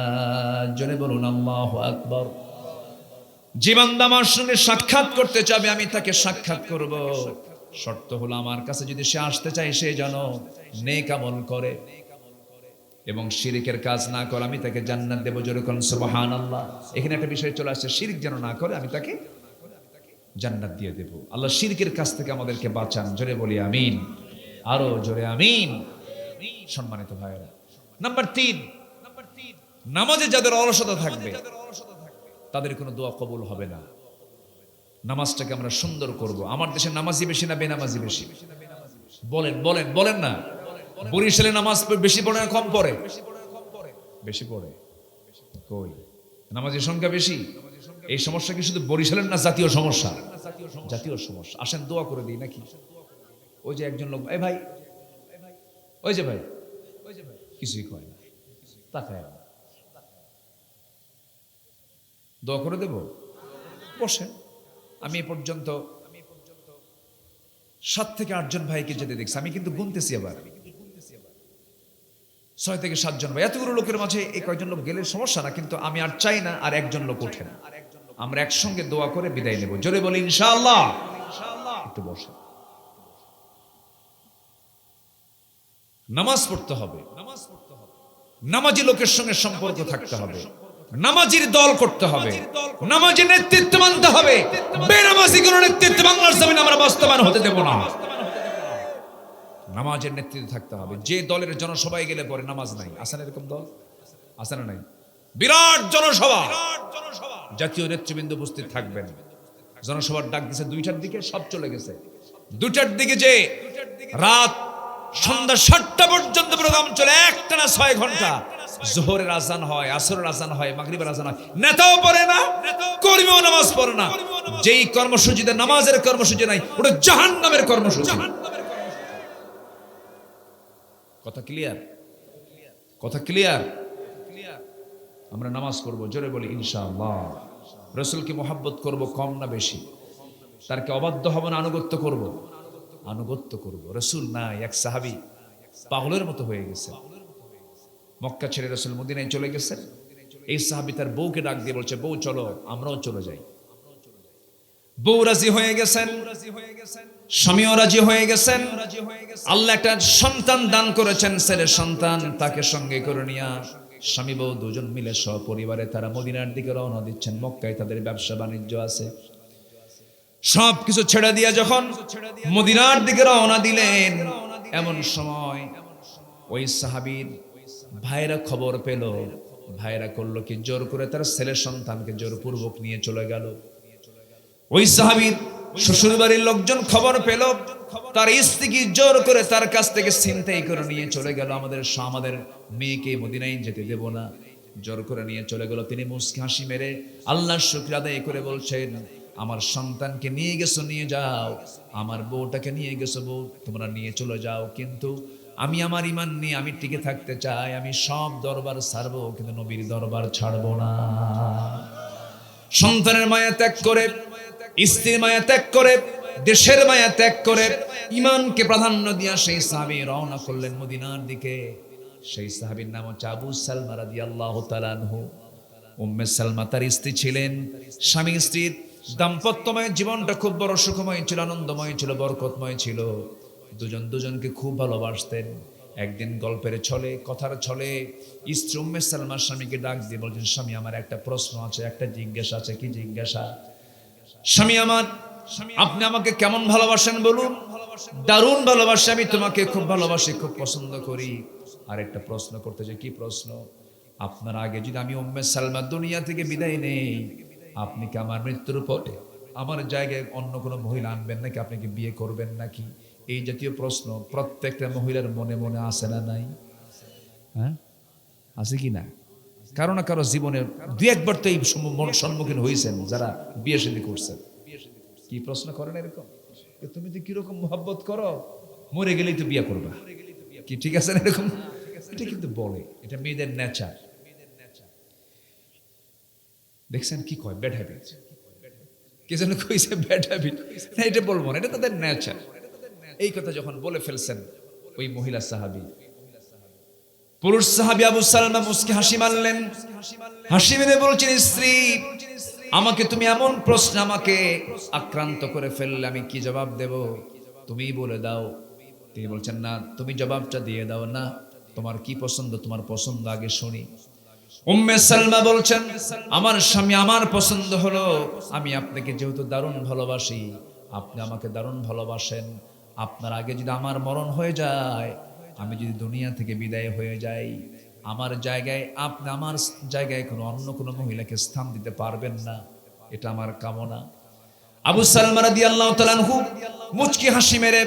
S1: জোরে বলুন আল্লাহু আকবার। যে বান্দা আমার সঙ্গে সাক্ষাৎ করতে চাবে আমি তাকে সাক্ষাৎ করব। শর্ত হলো আমার কাছে যদি সে আসতে চায় সে যেন নেক আমল করে এবং শিরকের কাজ না করে, আমি তাকে জান্নাত দেব। জোরে বলুন সুবহানাল্লাহ। এখানে একটা বিষয় চলে আসছে, শিরক যেন না করে, আমি তাকে জান্নাত দিয়ে দেব। আল্লাহ শিরকের কাছ থেকে আমাদেরকে বাঁচান। জোরে বলি আমিন, আরো জোরে আমিন। সম্মানিত ভাইরা, নাম্বার 3, নামাজে যাদের অলসতা থাকবে তাদের কোনো দোয়া কবুল হবে না। নামাজটাকে আমরা সুন্দর করব। আমার দেশে নামাজি বেশি না বেনামাজি বেশি? বলেন বলেন বলেন না। বরিশালে নামাজ বেশি পড়ে না কম পড়ে? বেশি পড়ে। কই নামাজের সংখ্যা বেশি? এই সমস্যা কি শুধু বরিশালের না জাতীয় সমস্যা? জাতীয় সমস্যা। আসেন দোয়া করে দিই নাকি? ওই যে একজন লোক, এই ভাই, ওই যে ভাই, কিছুই কয় না, তাকায় না। দোয়া করে দেব? বসেন। আমি এ পর্যন্ত 7 থেকে 8 জন ভাইকে যেতে দেখছি। আমি কিন্তু গুনতেছি, আবার 6 থেকে 7 জন ভাই। এতগুলো লোকের মাঝে এই কয়েকজন লোক গেলে সমস্যা না, কিন্তু আমি আর চাই না আর একজন লোক ওঠেন। আমরা একসঙ্গে দোয়া করে বিদায় নেব। জোরে বলি ইনশাআল্লাহ। একটু বসে। নামাজ পড়তে হবে, নামাজি লোকের সঙ্গে সম্পর্ক থাকতে হবে, নামাজির দল করতে হবে, নামাজি নেতৃত্ব মানতে হবে। বেনামাজি কোন নেতৃত্ব বাংলার জমিনে আমরা বাস্তবায়ন হতে দেব না। নামাজের নেতৃত্ব থাকতে হবে। যে দলের জনসভায় গেলে পরে নামাজ নাই, আছে না এরকম দল? আছে না নাই? বিরাট জনসভা, জাতীয় নেতৃবৃন্দ উপস্থিত থাকবেন। জনসভার ডাক দিছে 2টার দিকে, সব চলে গেছে। 2টার দিকে যে রাত সন্ধ্যা 7টা পর্যন্ত প্রোগ্রাম চলে, একটানা 6 ঘন্টা। জোহরের আজান হয়, আসরের আজান হয়, মাগরিবের আজান হয়। নেতাও পড়ে না, কর্মীও নামাজ পড়ে না। যেই কর্মসূচিতে নামাজের কর্মসূচি নাই, ওটা জাহান্নামের কর্মসূচি। কথা ক্লিয়ার? কথা ক্লিয়ার? আমরা নামাজ করব, জোরে বলি ইনশাআল্লাহ। রাসূলকে মুহাব্বত করব, কম না বেশি? তারকে অবাধ্য হব না আনুগত্য করব? আনুগত্য করব। রাসূল নাই, এক সাহাবী পাগলের মতো হয়ে গেছে। মক্কা ছেড়ে রাসূল মদিনায় চলে গেছেন। এই সাহাবী তার বউকে ডাক দিয়ে বলছে, বউ চলো আমরাও চলে যাই। বউ রাজি হয়ে গেছেন, স্বামীও রাজি হয়ে গেছেন। আল্লাহ একটা সন্তান দান করেছেন, ছেলে সন্তান। তাকে সঙ্গে করে নিয়ে স্বামী বউ দুজন মিলে সপরিবারে তারা মদিনার দিকে রওনা দিচ্ছেন। মক্কায় তাদের ব্যবসা বাণিজ্য আছে, সবকিছু ছেড়ে দিয়ে যখন মদিনার দিকে রওনা দিলেন, এমন সময় ওই সাহাবীর ভাইরা খবর পেল। ভাইরা করলো কি, জোর করে তার ছেলে সন্তানকে জোরপূর্বক নিয়ে চলে গেল। ওই সাহাবীর শ্বশুর বাড়ির লোকজন খবর পেল, তার স্ত্রীকে জোর করে তার কাছ থেকে ছিনতাই করে নিয়ে চলে গেল। আমাদের মেয়েকে মদিনায় যেতে দেব না। জোর করে নিয়ে চলে গেল। তিনি মুস্কি হাসি মেরে আল্লাহর শুকর আদায় করে বলছেন, আমার সন্তানকে নিয়ে গেছো, নিয়ে যাও, আমার বউটাকে নিয়ে গেছো, বউ তোমরা নিয়ে চলে যাও, কিন্তু আমি আমার ঈমান নিয়ে আমি টিকে থাকতে চাই, আমি সব দরবার ছাড়বো কিন্তু নবীর দরবার ছাড়বো না। সন্তানের মায়া ত্যাগ করে, স্ত্রীর মায়া ত্যাগ করে, দেশের মায়া ত্যাগ করে, ঈমানকে প্রাধান্য দিয়া সেই সাহাবী রওনা করলেন মদিনার দিকে। সেই সাহাবীর নাম হচ্ছে আবু সালমা রাদিয়াল্লাহু তাআলা আনহু। উম্মে সালমা তার স্ত্রী ছিলেন। স্বামী স্ত্রীর দাম্পত্যময় জীবনটা খুব বড় সুখময় ছিল, আনন্দময় ছিল, বরকতময় ছিল। দুজন দুজনকে খুব ভালোবাসতেন। একদিন গল্পের ছলে, কথার ছলে স্ত্রী উম্মে সালমার স্বামীকে ডাক দিয়ে বলছেন, স্বামী আমার একটা প্রশ্ন আছে, একটা জিজ্ঞাসা আছে। কি জিজ্ঞাসা? স্বামী আমার, আপনি আমাকে কেমন ভালোবাসেন বলুন? দারুণ ভালোবাসি, আমি তোমাকে খুব ভালোবাসি, খুব পছন্দ করি। আর একটা প্রশ্ন করতে চাই। কি প্রশ্ন? আপনার আগে যদি আমি উম্মে সালমা দুনিয়া থেকে বিদায় নেই, আপনি কি আমার মৃত্যুর পরে আমার জায়গায় অন্য কোনো মহিলা আনবেন নাকি? আপনি কি বিয়ে করবেন নাকি? এই জাতীয় প্রশ্ন প্রত্যেকটা মহিলার মনে মনে আসে না নাই? হ্যাঁ, আছে কি না? কারো না কারো জীবনে দুই একবার তো এই সম্মুখীন হয়েছেন যারা বিয়ে শাদী করছেন। কি প্রশ্ন করেন এরকম? তুমি তো কিরকম মোহাব্বত করো, মরে গেলেই তো বিয়ে করবা, কি ঠিক আছে না? এরকম এটা কিন্তু বলে, এটা মেয়েদের নেচার। দেখছেন কি কয়? Bad habit. কে যেন কইছে ব্যাড হ্যাবিট, না এটা বলবো না, এটা তাদের নেচার। এই কথা যখন বলে ফেলছেন ওই মহিলা সাহাবী, পুরুষ সাহাবী আবু সালমা মুস্কি হাসি মারলেন। হাসি মেরে বলছেন, স্ত্রী আমাকে তুমি এমন প্রশ্ন আমাকে আক্রান্ত করে ফেললে, আমি কি জবাব দেব? তুমি বলে দাও। তিনি বলছেন, না তুমি জবাবটা দিয়ে দাও না, তোমার কি পছন্দ, তোমার পছন্দ আগে শুনি। উম্মে সালমা বলছেন, আমার স্বামী আমার পছন্দ হলো, আমি আপনাকে যেহেতু দারুণ ভালোবাসি, আপনি আমাকে দারুণ ভালোবাসেন, আপনার আগে যদি আমার মরণ হয়ে যায়, আমি যদি দুনিয়া থেকে বিদায় হয়ে যাই, আমার জায়গায় আপনি আমার জায়গায় কোনো অন্য কোনো মহিলাকে স্থান দিতে পারবেন না, এটা আমার কামনা। আবু সালমা রাদিয়াল্লাহু তাআলা আনহু মুচকি হাসি মেরে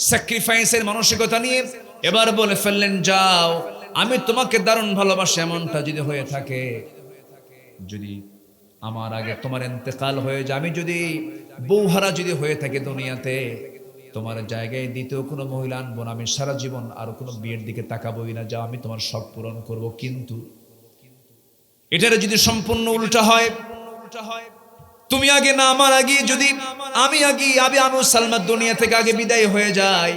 S1: স্যাক্রিফাইসের মানসিকতা নিয়ে এবার বলে ফেললেন, যাও, আমি তোমাকে দারুণ ভালোবাসি, এমনটা যদি হয়ে থাকে, যদি আমার আগে তোমার ইন্তেকাল হয়ে যায়, আমি যদি বউহারা যদি হয়ে থাকে দুনিয়াতে, তোমার জায়গায় দ্বিতীয় কোনো মহিলা আনবো না, আমি সারা জীবন আর কোনো বিয়ের দিকে তাকাবোই না, যাও, আমি তোমার শখ পূরণ করবো। কিন্তু এটার যদি সম্পূর্ণ উল্টা হয়, তুমি আগে না আমার আগে, যদি আমি আবু সালমা দুনিয়া থেকে আগে বিদায় হয়ে যায়,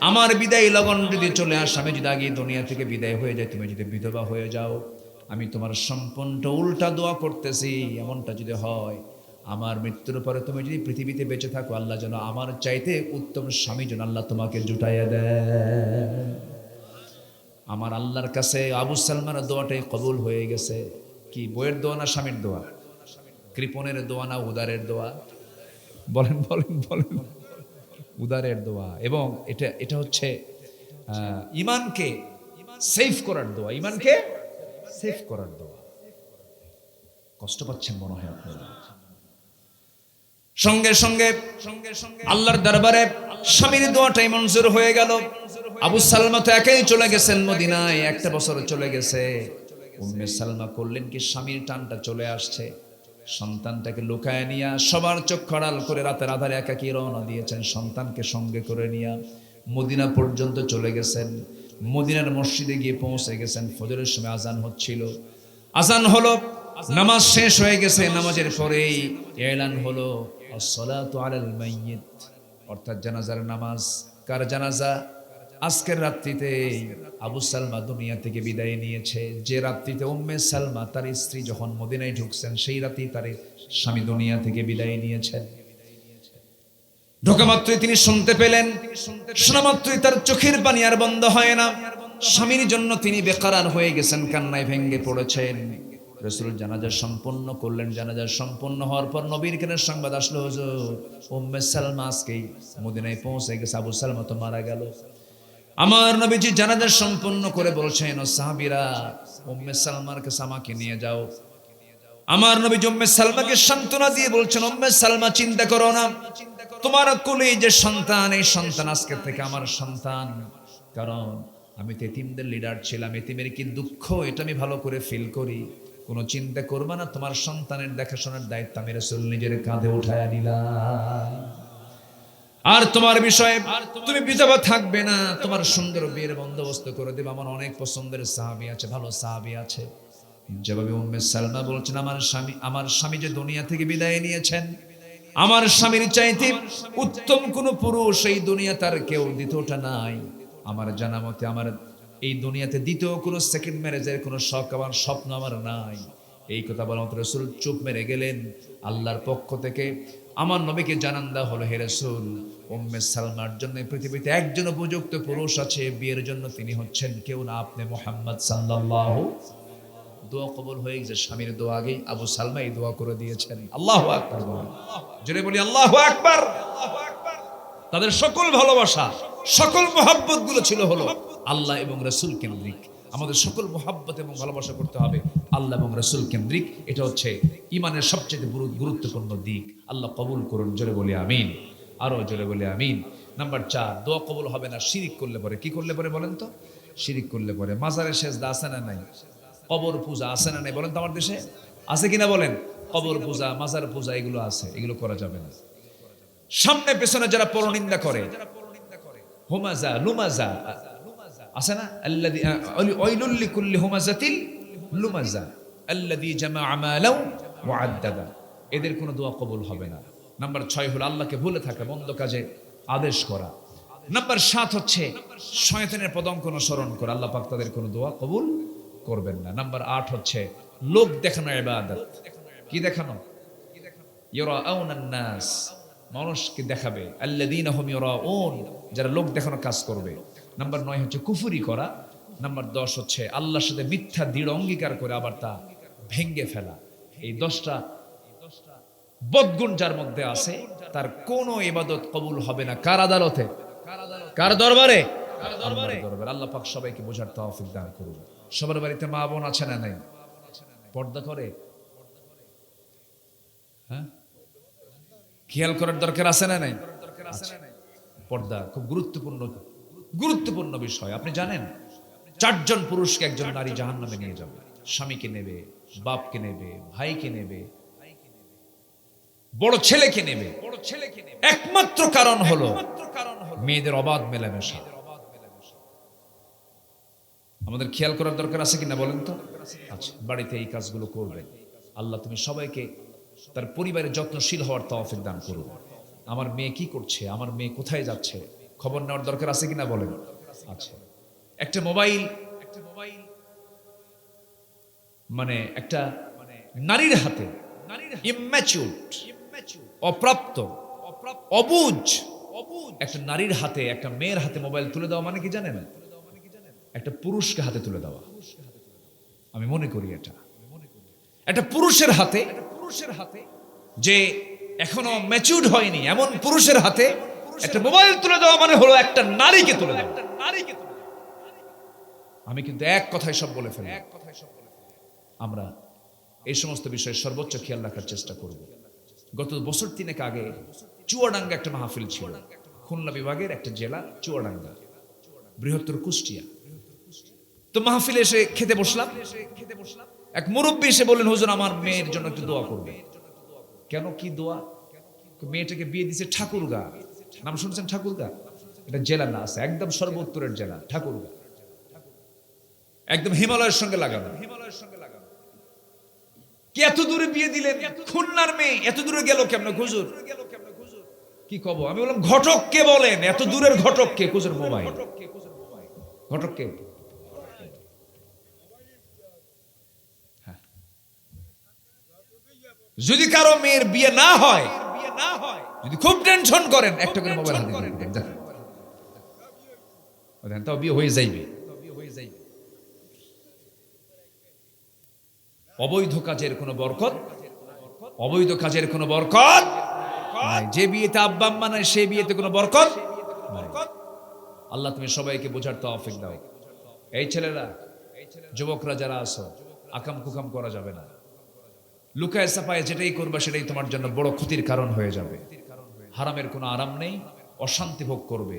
S1: আমার বিদায় লগন যদি চলে আসে, আমি যদি আগে দুনিয়া থেকে বিদায় হয়ে যাই, তুমি যদি বিধবা হয়ে যাও, আমি তোমার সম্পূর্ণ উল্টা দোয়া করতেছি, এমনটা যদি হয়, আমার মৃত্যুর পরে তুমি যদি পৃথিবীতে বেঁচে থাকো, আল্লাহ যেন আমার চাইতে উত্তম স্বামী যেন আল্লাহ তোমাকে জুটাইয়া দেয়। আমার আল্লাহর কাছে আবু সালমার দোয়াটাই কবুল হয়ে গেছে। কি বইয়ের দোয়া না স্বামীর দোয়া? কৃপণের দোয়া না উদারের দোয়া? বলেন বলেন বলেন। উদারের দোয়া। এবং এটা হচ্ছে ঈমানকে সেভ করার দোয়া, ঈমানকে সেভ করার দোয়া। কষ্ট পাচ্ছেন মনে হয় আপনারা। সঙ্গে সঙ্গে আল্লাহর দরবারে স্বামীর দোয়াটাই মঞ্জুর হয়ে গেল। আবু সালমা তো একাই চলে গেছেন মদিনায়, একটা বছর চলে গেছে। উম্মে সালমা করলেন কি, স্বামীর টানটা চলে আসছে, সন্তানটাকে লুকায় নিয়ে সবার চোখ খড়াল করে রাতের আধারে একাকী রওনা দিয়েছেন। সন্তানকে সঙ্গে করে নিয়ে মদিনা পর্যন্ত চলে গেছেন। মদিনার মসজিদে গিয়ে পৌঁছে গেছেন। ফজরের সময় আজান হচ্ছিল, আজান হলো, নামাজ শেষ হয়ে গেছে। নামাজের পরেই এলান হলো আসসালাতু আলাল মাইয়িত, অর্থাৎ জানাজার নামাজ। কার জানাজা? আজকের রাত্রিতে আবু সালমা দুনিয়া থেকে বিদায় নিয়েছে। যে রাত্রিতে উম্মে সালমা তার স্ত্রী যখন মদিনায় ঢুকছেন, সেই রাতেই তার স্বামী দুনিয়া থেকে বিদায় নিয়েছেন। ঢোকা মাত্রই তিনি শুনতে পেলেন, শোনা মাত্রই তার চোখের পানি আর বন্ধ হয় না। স্বামীর জন্য তিনি বেকারার হয়ে গেছেন, কান্নায় ভেঙ্গে পড়েছেন। রাসূল জানাজা সম্পন্ন করলেন। জানাজা সম্পন্ন হওয়ার পর নবীর কাছে সংবাদ আসলো, হুজুর উম্মে সালমা আজকেই মদিনায় পৌঁছে গেছে, আবু সালমা তো মারা গেল। আমার নবীজি জানাজা সম্পন্ন করে বলছেন, ও সাহাবীরা, উম্মে সালমার কাছে আমাকে নিয়ে যাও। আমার নবী উম্মে সালমাকে সান্ত্বনা দিয়ে বলছেন, উম্মে সালমা চিন্তা করো না, তোমার কোলে যে সন্তান, এই সন্তান আজকে থেকে আমার সন্তান। কারণ আমি তো এতিমদের লিডার ছিলাম, এতিমের কি দুঃখ এটা আমি ভালো করে ফিল করি। কোনো চিন্তা করবা না, তোমার সন্তানের দেখাশোনার দায়িত্ব আমি রাসূল নিজের কাঁধে উঠায়া নিলাম। আর তোমার বিষয়ে তুমি বিধবা থাকবে না, তোমার সুন্দর বিয়ের বন্দোবস্ত করে দেব। আমার অনেক পছন্দের সাহাবী আছে, ভালো সাহাবী আছে। যেভাবে উম্মে সালমা বলছেন, আমার স্বামী যে দুনিয়া থেকে বিদায় নিয়েছেন, আমার স্বামীর চাইতে উত্তম কোন পুরুষ এই দুনিয়া তার কেউ দ্বিতীয়টা নাই। আমার জানা মতে আমার এই দুনিয়াতে দ্বিতীয় কোনো সেকেন্ড ম্যারেজের কোনো শখ আমার স্বপ্ন আমার নাই। এই কথা বলা মাত্র রাসূল চুপ মেরে গেলেন। আল্লাহর পক্ষ থেকে আমার নবীকে জানান দেওয়া হলো, হে রাসূল, উম্মে সালমার জন্য পৃথিবীতে একজন উপযুক্ত পুরুষ আছে, বিয়ের জন্য তিনি হচ্ছেন কেউ না, আপনি মুহাম্মদ সাল্লাল্লাহু। দোয়া কবুল হয়ে গেছে। স্বামীর দোয়া আগে আবু সালমা এই দোয়া করে দিয়েছেন। আল্লাহু আকবার, জোরে বলি আল্লাহু আকবার। তাদের সকল ভালোবাসা, সকল মহব্বত গুলো ছিল হলো আল্লাহ এবং রাসূল কেন্দ্রিক। আমাদের সকল মহব্বত এবং ভালোবাসা করতে হবে আল্লাহ এবং রাসূল কেন্দ্রিক। এটা হচ্ছে ঈমানের সবচেয়ে গুরুত্বপূর্ণ দিক। আল্লাহ কবুল করুন, জোরে বলি আমিন। আরো জোরে বলি আমিন। নাম্বার 4, দোয়া কবুল হবে না শিরিক করলে পরে। কি করলে পরে বলেন তো? শিরিক করলে পরে। মাজারে সেজদা আছে না নাই? কবর পূজা আছে না নাই বলেন তো? আমার দেশে আছে কিনা বলেন? কবর পূজা, মাজার পূজা এগুলো আছে, এগুলো করা যাবে না। সামনে পেছনে যারা পরনিন্দা করে, হুমাজা লুমাজা আছে না, আল্লাযী ওয়াইলুল লিকুল্লি হুমাজাতিল লুমাজা আল্লাযী জামাআ মালাও ওয়া আদ্দাদা, এদের কোনো দোয়া কবুল হবে না। নাম্বার 6 হলো আল্লাহকে ভুলে থাকা, মন্দ কাজে আদেশ করা। নাম্বার 7 হচ্ছে শয়তানের পদঙ্ক অনুসরণ করা। আল্লাহ পাক তাদের কোনো দোয়া কবুল করবেন না। নাম্বার 8 হচ্ছে লোক দেখানো ইবাদত। কি দেখানো? ইউরাউনান নাস, মানুষকে দেখাবে। আল্লাযীনা হুম ইউরাউন, যারা লোক দেখানো কাজ করবে। নাম্বার 9 হচ্ছে কুফরি করা। নাম্বার 10 হচ্ছে আল্লাহর সাথে মিথ্যা দৃঢ় অঙ্গীকার করে আবার তা ভেঙে ফেলা। এই 10টা বদগুণ যার মধ্যে আছে তার কোনো ইবাদত কবুল হবে না। কার আদালতে? কার দরবারে? আল্লাহর দরবারে। আল্লাহ পাক সবাইকে বোঝার তৌফিক দান করুন। সবার বাড়িতে মা বোন আছে না নাই? পর্দা করে? হ্যাঁ, খেয়াল করার দরকার আছে না নাই? পর্দা খুব গুরুত্বপূর্ণ বিষয়। আপনি জানেন 4 জন পুরুষকে একজন নারী জাহান্নামে নিয়ে যাবে। স্বামীকে নেবে, বাপকে নেবে, ভাইকে নেবে, বড় ছেলেকে নেবে। একমাত্র কারণ হলো মেয়েদের অবাধ মেলামেশা। আমাদের খেয়াল করার দরকার আছে কিনা বলেন তো? আচ্ছা, বাড়িতে এই কাজগুলো করবেন। আল্লাহ তুমি সবাইকে তার পরিবারের যত্নশীল হওয়ার তৌফিক দান করুন। আমার মেয়ে কি করছে, আমার মেয়ে কোথায় যাচ্ছে, খবর নেওয়ার দরকার আছে কিনা বলেন? আচ্ছা, একটা মোবাইল মানে একটা নারীর হাতে, ইম্যাচিউর, অপ্রাপ্ত, অবুঝ একটা নারীর হাতে, একটা মেয়ের হাতে মোবাইল তুলে দেওয়া মানে কি জানেন? একটা পুরুষকে হাতে তুলে দেওয়া। আমি মনে করি এটা একটা পুরুষের হাতে, যে এখনো ম্যাচিউরড হয়নি এমন পুরুষের হাতে একটা মোবাইল তুলে দেওয়া মানে হলো একটা নারীকে তুলে দেওয়া। আমি কিন্তু এক কথায় সব বলে ফেলি। আমরা এই সমস্ত বিষয়ে সর্বোচ্চ খেয়াল রাখার চেষ্টা করব। গত বছর 3 আগে চুয়াডাঙ্গা একটা মাহফিল ছিল। খুলনা বিভাগের একটা জেলা চুয়াডাঙ্গা, বৃহত্তর কুষ্টিয়া। তো মাহফিলে এসে খেতে বসলাম। এক মুরব্বী এসে বললেন, হুজুর আমার মেয়ের জন্য একটু দোয়া করবে। কেন, কি দোয়া? মেয়েটাকে বিয়ে দিছে ঠাকুরগা। নাম শুনছেন ঠাকুরগা? এটা জেলা না, আছে একদম সর্বোত্তরের জেলা ঠাকুরগা, একদম হিমালয়ের সঙ্গে লাগানো। কি এত দূরে বিয়ে দিলেন? খুলনার মেয়ে এত দূরে গেল কেমন হুজুর? কি কব? আমি বললাম ঘটককে বলেন, এত দূরের ঘটককে? হুজুর মোবাইল ঘটককে। যদি কারো মেয়ের বিয়ে না হয়, যদি খুব টেনশন করেন, একটা করে মোবাইল হাতে দিয়ে দিবেন, দেখেন তাও বিয়ে হয়ে যাইবে। অবৈধ কাজের কোনো বরকত, অবৈধ কাজের কোনো বরকত নাই। যে বিয়েতে আব্বা আম্মা নাই সেই বিয়েতে কোনো বরকত নাই। আল্লাহ তুমি সবাইকে বোঝার তৌফিক দাও। এই ছেলেরা, যুবকরা যারা আছো, আকাম কুকাম করা যাবে না। লুকায় চাপায় যেটাই করবা সেটাই তোমার জন্য বড় ক্ষতির কারণ হয়ে যাবে। হারামের কোনো আরাম নেই, অশান্তি ভোগ করবে।